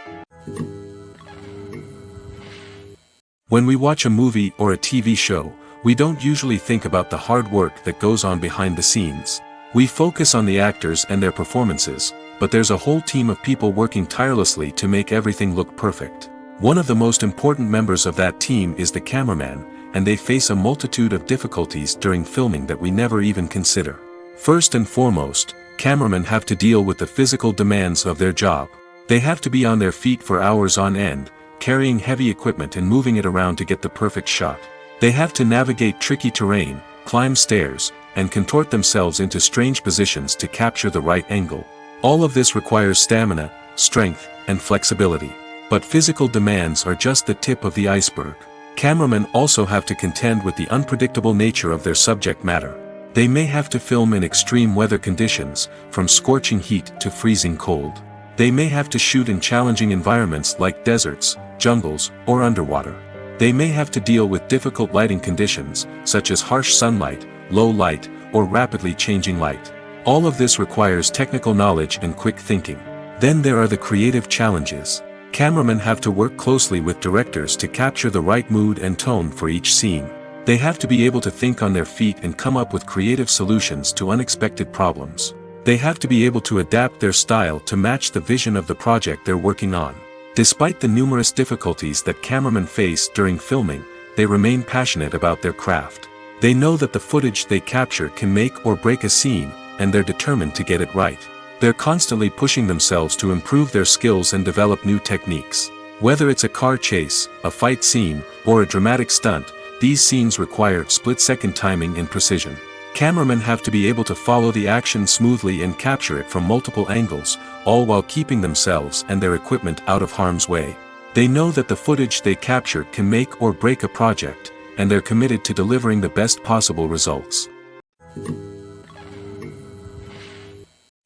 S1: When we watch a movie or a TV show, we don't usually think about the hard work that goes on behind the scenes. We focus on the actors and their performances, but there's a whole team of people working tirelessly to make everything look perfect. One of the most important members of that team is the cameraman, and they face a multitude of difficulties during filming that we never even consider. First and foremost, cameramen have to deal with the physical demands of their job. They have to be on their feet for hours on end, carrying heavy equipment and moving it around to get the perfect shot. They have to navigate tricky terrain, climb stairs, and contort themselves into strange positions to capture the right angle. All of this requires stamina, strength, and flexibility. But physical demands are just the tip of the iceberg. Cameramen also have to contend with the unpredictable nature of their subject matter. They may have to film in extreme weather conditions, from scorching heat to freezing cold. They may have to shoot in challenging environments like deserts, jungles, or underwater. They may have to deal with difficult lighting conditions, such as harsh sunlight, low light, or rapidly changing light. All of this requires technical knowledge and quick thinking. Then there are the creative challenges. Cameramen have to work closely with directors to capture the right mood and tone for each scene. They have to be able to think on their feet and come up with creative solutions to unexpected problems. They have to be able to adapt their style to match the vision of the project they're working on. Despite the numerous difficulties that cameramen face during filming, they remain passionate about their craft. They know that the footage they capture can make or break a scene, and they're determined to get it right. They're constantly pushing themselves to improve their skills and develop new techniques. Whether it's a car chase, a fight scene, or a dramatic stunt, these scenes require split-second timing and precision. Cameramen have to be able to follow the action smoothly and capture it from multiple angles, all while keeping themselves and their equipment out of harm's way. They know that the footage they capture can make or break a project, and they're committed to delivering the best possible results.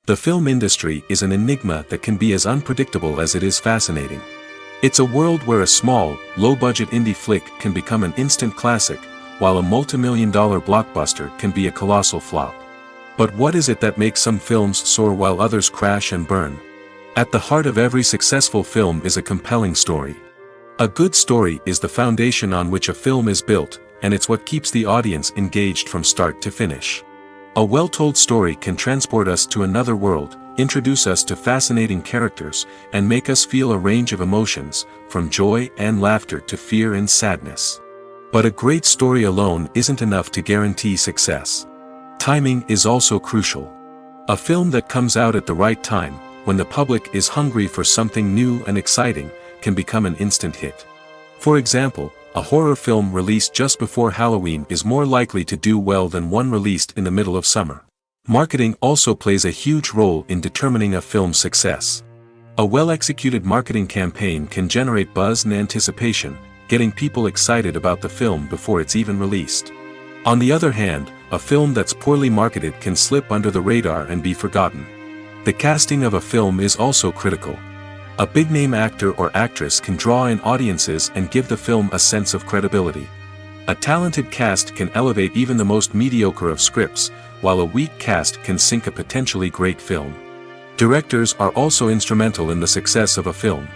S1: The film industry is an enigma that can be as unpredictable as it is fascinating. It's a world where a small, low-budget indie flick can become an instant classic, while a multi-million-dollar blockbuster can be a colossal flop. But what is it that makes some films soar while others crash and burn? At the heart of every successful film is a compelling story. A good story is the foundation on which a film is built, and it's what keeps the audience engaged from start to finish. A well-told story can transport us to another world, introduce us to fascinating characters, and make us feel a range of emotions, from joy and laughter to fear and sadness. But a great story alone isn't enough to guarantee success. Timing is also crucial. A film that comes out at the right time, when the public is hungry for something new and exciting, can become an instant hit. For example, a horror film released just before Halloween is more likely to do well than one released in the middle of summer. Marketing also plays a huge role in determining a film's success. A well-executed marketing campaign can generate buzz and anticipation, getting people excited about the film before it's even released. On the other hand, a film that's poorly marketed can slip under the radar and be forgotten. The casting of a film is also critical. A big-name actor or actress can draw in audiences and give the film a sense of credibility. A talented cast can elevate even the most mediocre of scripts, while a weak cast can sink a potentially great film. Directors are also instrumental in the success of a film.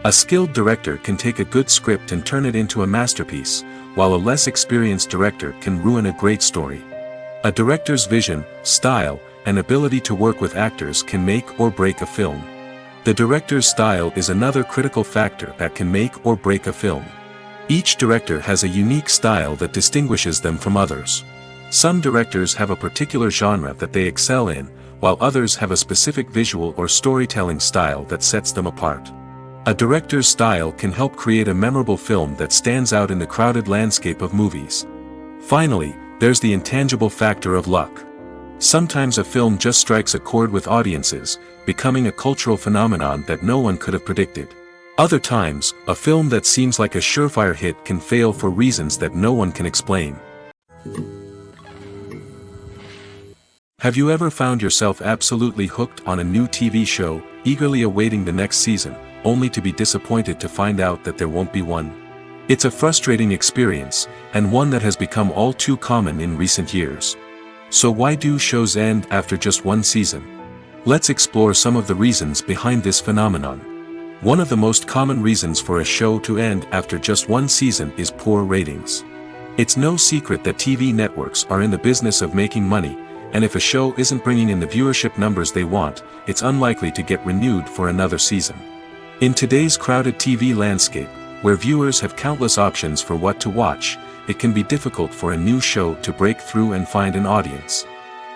S1: A skilled director can take a good script and turn it into a masterpiece, while a less experienced director can ruin a great story. A director's vision, style, and ability to work with actors can make or break a film. The director's style is another critical factor that can make or break a film. Each director has a unique style that distinguishes them from others. Some directors have a particular genre that they excel in, while others have a specific visual or storytelling style that sets them apart. A director's style can help create a memorable film that stands out in the crowded landscape of movies. Finally, there's the intangible factor of luck. Sometimes a film just strikes a chord with audiences, becoming a cultural phenomenon that no one could have predicted. Other times, a film that seems like a surefire hit can fail for reasons that no one can explain. Have you ever found yourself absolutely hooked on a new TV show, eagerly awaiting the next season, only to be disappointed to find out that there won't be one? It's a frustrating experience, and one that has become all too common in recent years. So why do shows end after just one season? Let's explore some of the reasons behind this phenomenon. One of the most common reasons for a show to end after just one season is poor ratings. It's no secret that TV networks are in the business of making money, and if a show isn't bringing in the viewership numbers they want, it's unlikely to get renewed for another season. In today's crowded TV landscape, where viewers have countless options for what to watch, it can be difficult for a new show to break through and find an audience.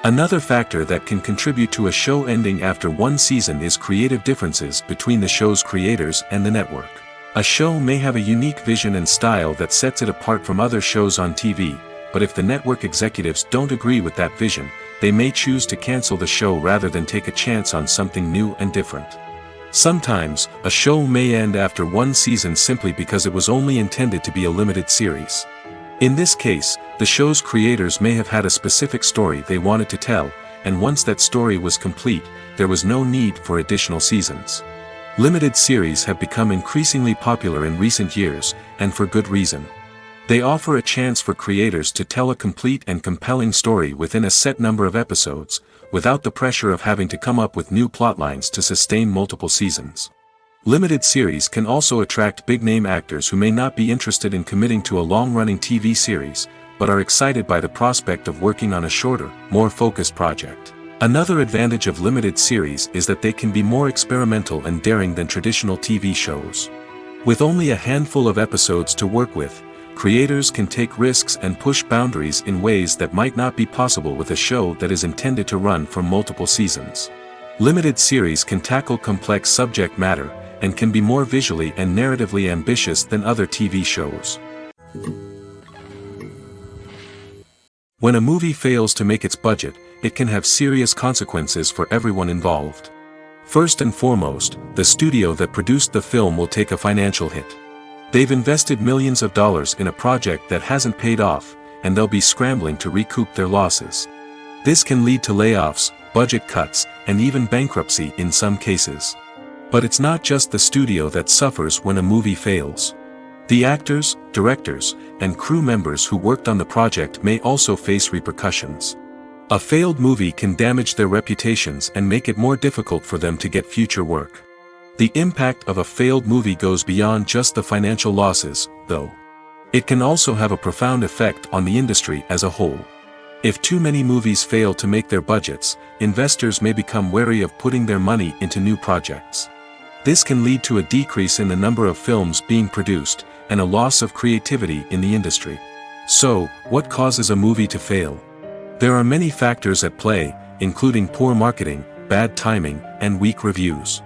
S1: Another factor that can contribute to a show ending after one season is creative differences between the show's creators and the network. A show may have a unique vision and style that sets it apart from other shows on TV, but if the network executives don't agree with that vision, they may choose to cancel the show rather than take a chance on something new and different. Sometimes, a show may end after one season simply because it was only intended to be a limited series. In this case, the show's creators may have had a specific story they wanted to tell, and once that story was complete, there was no need for additional seasons. Limited series have become increasingly popular in recent years, and for good reason. They offer a chance for creators to tell a complete and compelling story within a set number of episodes, without the pressure of having to come up with new plotlines to sustain multiple seasons. Limited series can also attract big-name actors who may not be interested in committing to a long-running TV series, but are excited by the prospect of working on a shorter, more focused project. Another advantage of limited series is that they can be more experimental and daring than traditional TV shows. With only a handful of episodes to work with, creators can take risks and push boundaries in ways that might not be possible with a show that is intended to run for multiple seasons. Limited series can tackle complex subject matter, and can be more visually and narratively ambitious than other TV shows. When a movie fails to make its budget, it can have serious consequences for everyone involved. First and foremost, the studio that produced the film will take a financial hit. They've invested millions of dollars in a project that hasn't paid off, and they'll be scrambling to recoup their losses. This can lead to layoffs, budget cuts, and even bankruptcy in some cases. But it's not just the studio that suffers when a movie fails. The actors, directors, and crew members who worked on the project may also face repercussions. A failed movie can damage their reputations and make it more difficult for them to get future work. The impact of a failed movie goes beyond just the financial losses, though. It can also have a profound effect on the industry as a whole. If too many movies fail to make their budgets, investors may become wary of putting their money into new projects. This can lead to a decrease in the number of films being produced, and a loss of creativity in the industry. So, what causes a movie to fail? There are many factors at play, including poor marketing, bad timing, and weak reviews.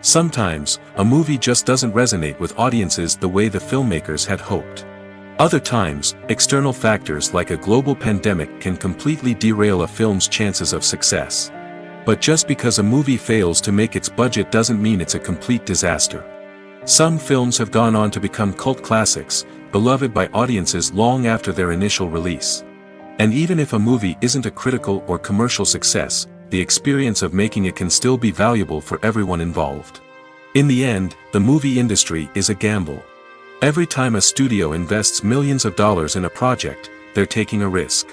S1: Sometimes, a movie just doesn't resonate with audiences the way the filmmakers had hoped. Other times, external factors like a global pandemic can completely derail a film's chances of success. But just because a movie fails to make its budget doesn't mean it's a complete disaster. Some films have gone on to become cult classics, beloved by audiences long after their initial release. And even if a movie isn't a critical or commercial success, the experience of making it can still be valuable for everyone involved. In the end, the movie industry is a gamble. Every time a studio invests millions of dollars in a project, they're taking a risk.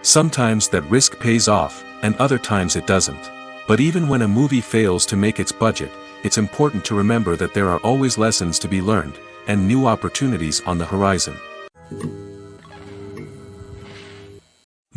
S1: Sometimes that risk pays off, and other times it doesn't. But even when a movie fails to make its budget, it's important to remember that there are always lessons to be learned, and new opportunities on the horizon.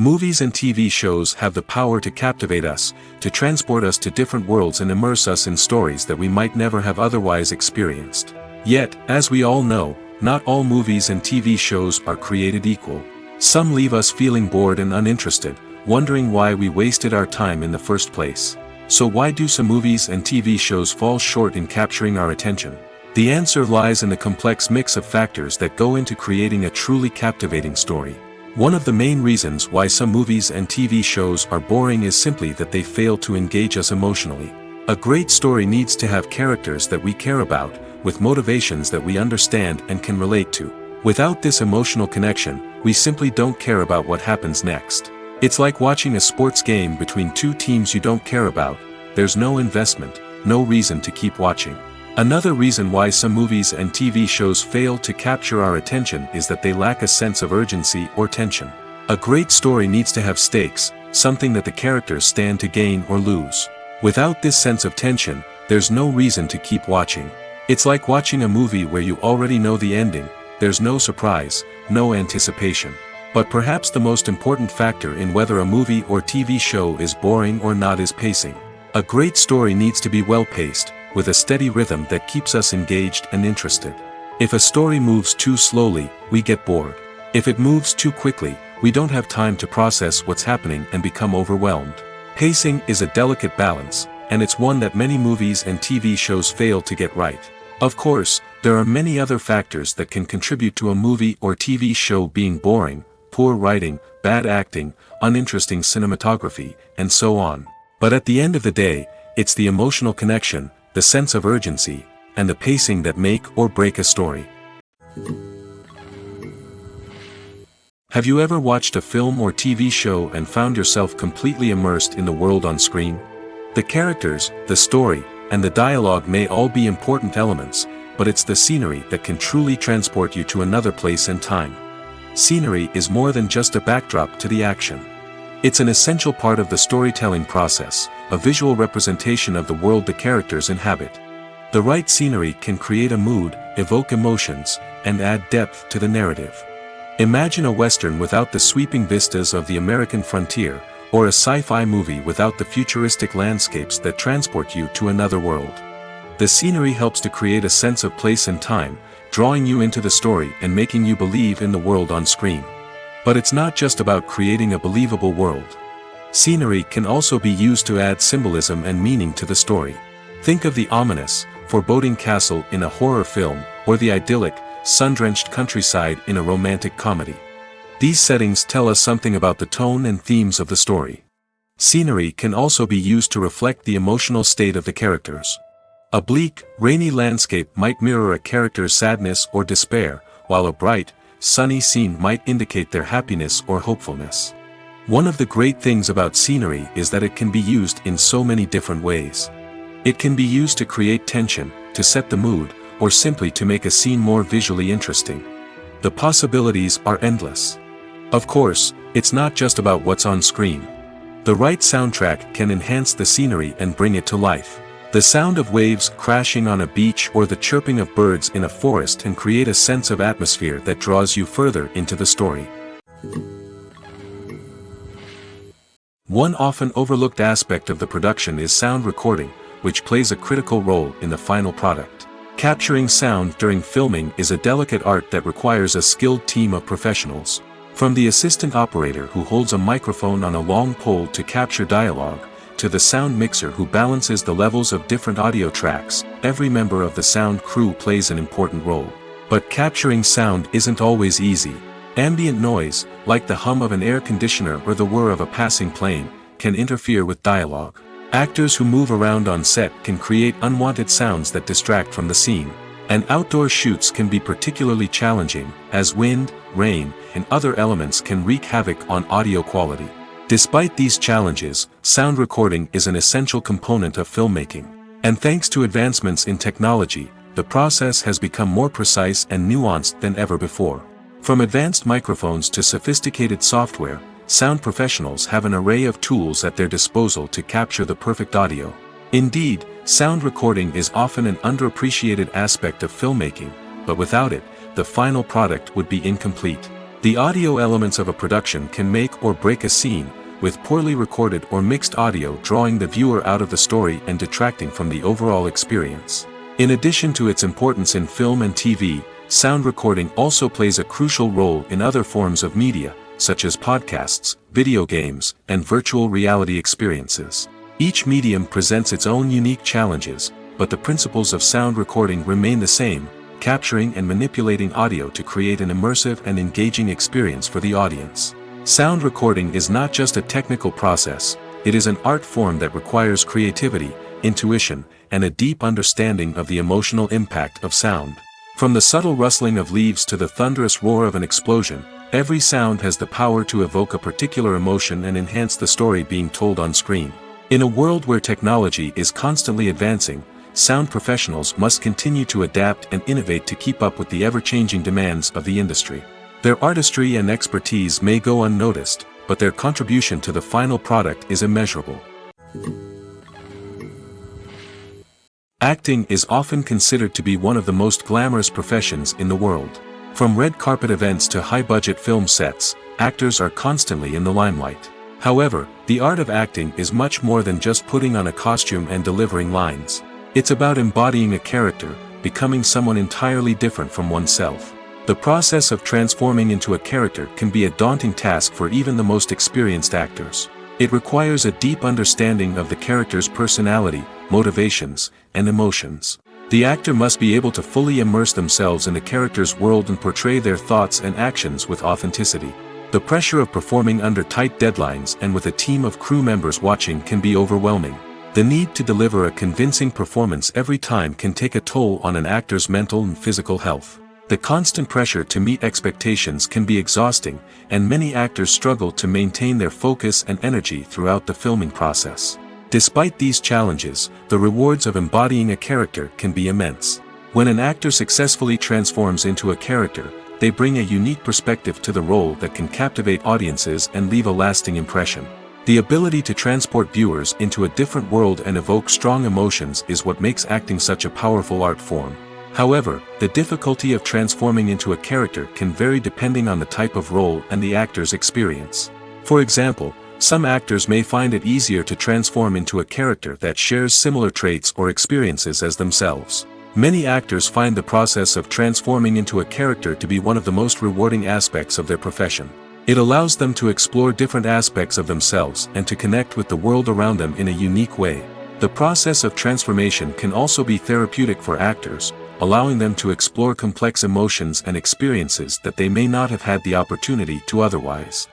S1: Movies and TV shows have the power to captivate us, to transport us to different worlds and immerse us in stories that we might never have otherwise experienced. Yet, as we all know, not all movies and TV shows are created equal. Some leave us feeling bored and uninterested, wondering why we wasted our time in the first place. So why do some movies and TV shows fall short in capturing our attention? The answer lies in the complex mix of factors that go into creating a truly captivating story. One of the main reasons why some movies and TV shows are boring is simply that they fail to engage us emotionally. A great story needs to have characters that we care about, with motivations that we understand and can relate to. Without this emotional connection, we simply don't care about what happens next. It's like watching a sports game between two teams you don't care about. There's no investment, no reason to keep watching. Another reason why some movies and TV shows fail to capture our attention is that they lack a sense of urgency or tension. A great story needs to have stakes, something that the characters stand to gain or lose. Without this sense of tension, there's no reason to keep watching. It's like watching a movie where you already know the ending. There's no surprise, no anticipation. But perhaps the most important factor in whether a movie or TV show is boring or not is pacing. A great story needs to be well-paced, with a steady rhythm that keeps us engaged and interested. If a story moves too slowly, we get bored. If it moves too quickly, we don't have time to process what's happening and become overwhelmed. Pacing is a delicate balance, and it's one that many movies and TV shows fail to get right. Of course, there are many other factors that can contribute to a movie or TV show being boring: poor writing, bad acting, uninteresting cinematography, and so on. But at the end of the day, it's the emotional connection, the sense of urgency, and the pacing that make or break a story. Have you ever watched a film or TV show and found yourself completely immersed in the world on screen? The characters, the story, and the dialogue may all be important elements, but it's the scenery that can truly transport you to another place and time. Scenery is more than just a backdrop to the action. It's an essential part of the storytelling process, a visual representation of the world the characters inhabit. The right scenery can create a mood, evoke emotions, and add depth to the narrative. Imagine a Western without the sweeping vistas of the American frontier, or a sci-fi movie without the futuristic landscapes that transport you to another world. The scenery helps to create a sense of place and time, drawing you into the story and making you believe in the world on screen. But it's not just about creating a believable world. Scenery can also be used to add symbolism and meaning to the story. Think of the ominous, foreboding castle in a horror film, or the idyllic, sun-drenched countryside in a romantic comedy. These settings tell us something about the tone and themes of the story. Scenery can also be used to reflect the emotional state of the characters. A bleak, rainy landscape might mirror a character's sadness or despair, while a bright, sunny scene might indicate their happiness or hopefulness. One of the great things about scenery is that it can be used in so many different ways. It can be used to create tension, to set the mood, or simply to make a scene more visually interesting. The possibilities are endless. Of course, it's not just about what's on screen. The right soundtrack can enhance the scenery and bring it to life. The sound of waves crashing on a beach or the chirping of birds in a forest can create a sense of atmosphere that draws you further into the story. One often overlooked aspect of the production is sound recording, which plays a critical role in the final product. Capturing sound during filming is a delicate art that requires a skilled team of professionals. From the assistant operator who holds a microphone on a long pole to capture dialogue, to the sound mixer who balances the levels of different audio tracks, every member of the sound crew plays an important role. But capturing sound isn't always easy. Ambient noise, like the hum of an air conditioner or the whir of a passing plane, can interfere with dialogue. Actors who move around on set can create unwanted sounds that distract from the scene. And outdoor shoots can be particularly challenging, as wind, rain, and other elements can wreak havoc on audio quality. Despite these challenges, sound recording is an essential component of filmmaking. And thanks to advancements in technology, the process has become more precise and nuanced than ever before. From advanced microphones to sophisticated software, sound professionals have an array of tools at their disposal to capture the perfect audio. Indeed, sound recording is often an underappreciated aspect of filmmaking, but without it, the final product would be incomplete. The audio elements of a production can make or break a scene, with poorly recorded or mixed audio drawing the viewer out of the story and detracting from the overall experience. In addition to its importance in film and TV, sound recording also plays a crucial role in other forms of media, such as podcasts, video games, and virtual reality experiences. Each medium presents its own unique challenges, but the principles of sound recording remain the same, capturing and manipulating audio to create an immersive and engaging experience for the audience. Sound recording is not just a technical process, it is an art form that requires creativity, intuition, and a deep understanding of the emotional impact of sound. From the subtle rustling of leaves to the thunderous roar of an explosion, every sound has the power to evoke a particular emotion and enhance the story being told on screen. In a world where technology is constantly advancing, sound professionals must continue to adapt and innovate to keep up with the ever-changing demands of the industry. Their artistry and expertise may go unnoticed, but their contribution to the final product is immeasurable. Acting is often considered to be one of the most glamorous professions in the world. From red carpet events to high-budget film sets, actors are constantly in the limelight. However, the art of acting is much more than just putting on a costume and delivering lines. It's about embodying a character, becoming someone entirely different from oneself. The process of transforming into a character can be a daunting task for even the most experienced actors. It requires a deep understanding of the character's personality, motivations, and emotions. The actor must be able to fully immerse themselves in the character's world and portray their thoughts and actions with authenticity. The pressure of performing under tight deadlines and with a team of crew members watching can be overwhelming. The need to deliver a convincing performance every time can take a toll on an actor's mental and physical health. The constant pressure to meet expectations can be exhausting, and many actors struggle to maintain their focus and energy throughout the filming process. Despite these challenges, the rewards of embodying a character can be immense. When an actor successfully transforms into a character, they bring a unique perspective to the role that can captivate audiences and leave a lasting impression. The ability to transport viewers into a different world and evoke strong emotions is what makes acting such a powerful art form. However, the difficulty of transforming into a character can vary depending on the type of role and the actor's experience. For example, some actors may find it easier to transform into a character that shares similar traits or experiences as themselves. Many actors find the process of transforming into a character to be one of the most rewarding aspects of their profession. It allows them to explore different aspects of themselves and to connect with the world around them in a unique way. The process of transformation can also be therapeutic for actors, allowing them to explore complex emotions and experiences that they may not have had the opportunity to otherwise.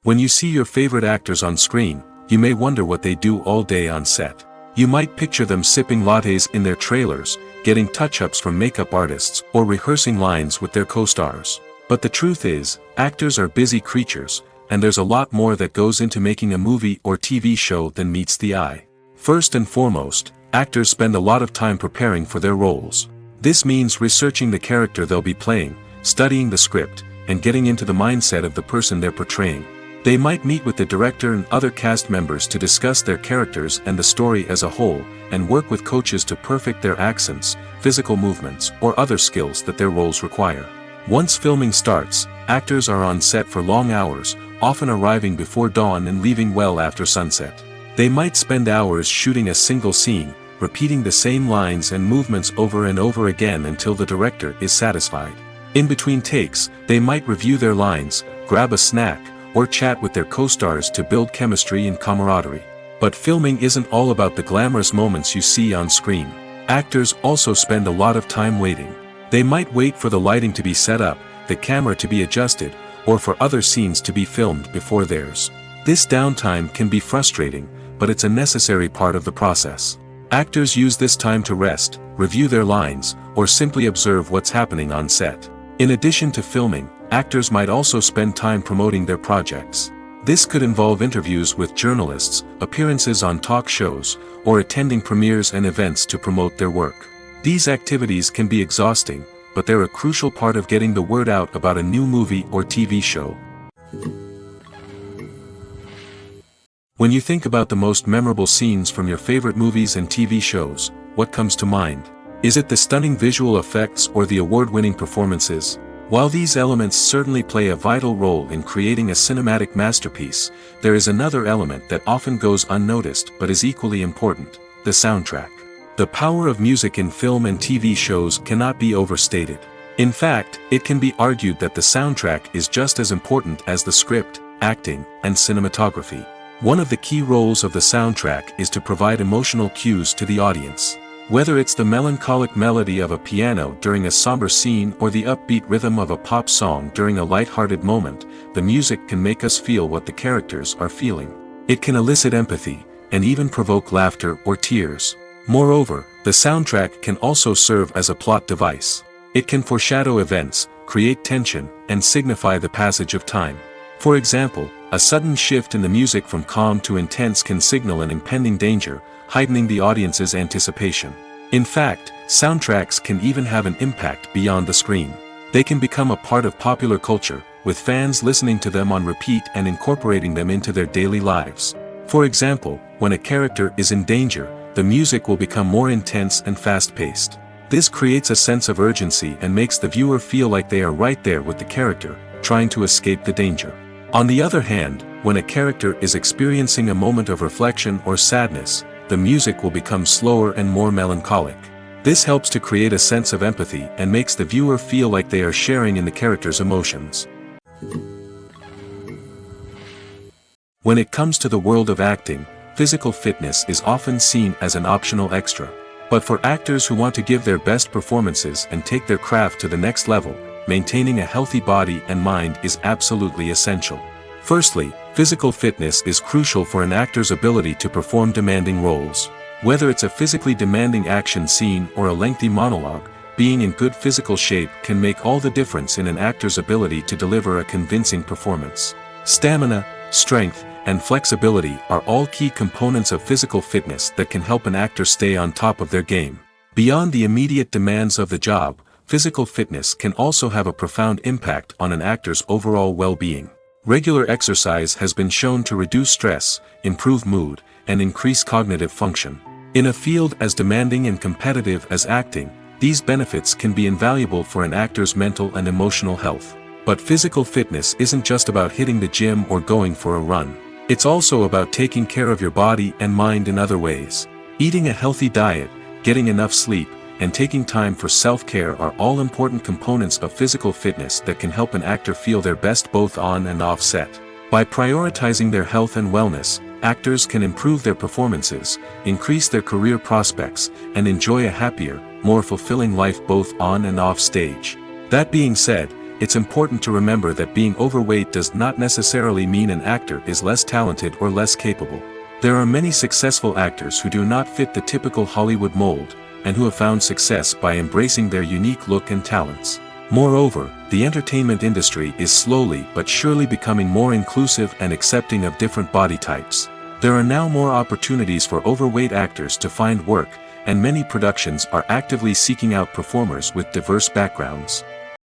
S1: When you see your favorite actors on screen, you may wonder what they do all day on set. You might picture them sipping lattes in their trailers, getting touch-ups from makeup artists, or rehearsing lines with their co-stars. But the truth is, actors are busy creatures, and there's a lot more that goes into making a movie or TV show than meets the eye. First and foremost, actors spend a lot of time preparing for their roles. This means researching the character they'll be playing, studying the script, and getting into the mindset of the person they're portraying. They might meet with the director and other cast members to discuss their characters and the story as a whole, and work with coaches to perfect their accents, physical movements, or other skills that their roles require. Once filming starts, actors are on set for long hours, often arriving before dawn and leaving well after sunset. They might spend hours shooting a single scene, repeating the same lines and movements over and over again until the director is satisfied. In between takes, they might review their lines, grab a snack, or chat with their co-stars to build chemistry and camaraderie. But filming isn't all about the glamorous moments you see on screen. Actors also spend a lot of time waiting. They might wait for the lighting to be set up, the camera to be adjusted, or for other scenes to be filmed before theirs. This downtime can be frustrating, but it's a necessary part of the process. Actors use this time to rest, review their lines, or simply observe what's happening on set. In addition to filming, actors might also spend time promoting their projects. This could involve interviews with journalists, appearances on talk shows, or attending premieres and events to promote their work. These activities can be exhausting, but they're a crucial part of getting the word out about a new movie or TV show. When you think about the most memorable scenes from your favorite movies and TV shows, what comes to mind? Is it the stunning visual effects or the award-winning performances? While these elements certainly play a vital role in creating a cinematic masterpiece, there is another element that often goes unnoticed but is equally important: the soundtrack. The power of music in film and TV shows cannot be overstated. In fact, it can be argued that the soundtrack is just as important as the script, acting, and cinematography. One of the key roles of the soundtrack is to provide emotional cues to the audience. Whether it's the melancholic melody of a piano during a somber scene or the upbeat rhythm of a pop song during a light-hearted moment, the music can make us feel what the characters are feeling. It can elicit empathy, and even provoke laughter or tears. Moreover, the soundtrack can also serve as a plot device. It can foreshadow events, create tension, and signify the passage of time. For example, a sudden shift in the music from calm to intense can signal an impending danger, heightening the audience's anticipation. In fact, soundtracks can even have an impact beyond the screen. They can become a part of popular culture, with fans listening to them on repeat and incorporating them into their daily lives. For example, when a character is in danger, the music will become more intense and fast-paced. This creates a sense of urgency and makes the viewer feel like they are right there with the character, trying to escape the danger. On the other hand, when a character is experiencing a moment of reflection or sadness, the music will become slower and more melancholic. This helps to create a sense of empathy and makes the viewer feel like they are sharing in the character's emotions. When it comes to the world of acting, physical fitness is often seen as an optional extra. But for actors who want to give their best performances and take their craft to the next level, maintaining a healthy body and mind is absolutely essential. Firstly, physical fitness is crucial for an actor's ability to perform demanding roles. Whether it's a physically demanding action scene or a lengthy monologue, being in good physical shape can make all the difference in an actor's ability to deliver a convincing performance. Stamina, strength, and flexibility are all key components of physical fitness that can help an actor stay on top of their game. Beyond the immediate demands of the job, physical fitness can also have a profound impact on an actor's overall well-being. Regular exercise has been shown to reduce stress, improve mood, and increase cognitive function. In a field as demanding and competitive as acting, these benefits can be invaluable for an actor's mental and emotional health. But physical fitness isn't just about hitting the gym or going for a run. It's also about taking care of your body and mind in other ways. Eating a healthy diet, getting enough sleep, and taking time for self-care are all important components of physical fitness that can help an actor feel their best both on and off set. By prioritizing their health and wellness, actors can improve their performances, increase their career prospects, and enjoy a happier, more fulfilling life both on and off stage. That being said, it's important to remember that being overweight does not necessarily mean an actor is less talented or less capable. There are many successful actors who do not fit the typical Hollywood mold, and who have found success by embracing their unique look and talents. Moreover, the entertainment industry is slowly but surely becoming more inclusive and accepting of different body types. There are now more opportunities for overweight actors to find work, and many productions are actively seeking out performers with diverse backgrounds.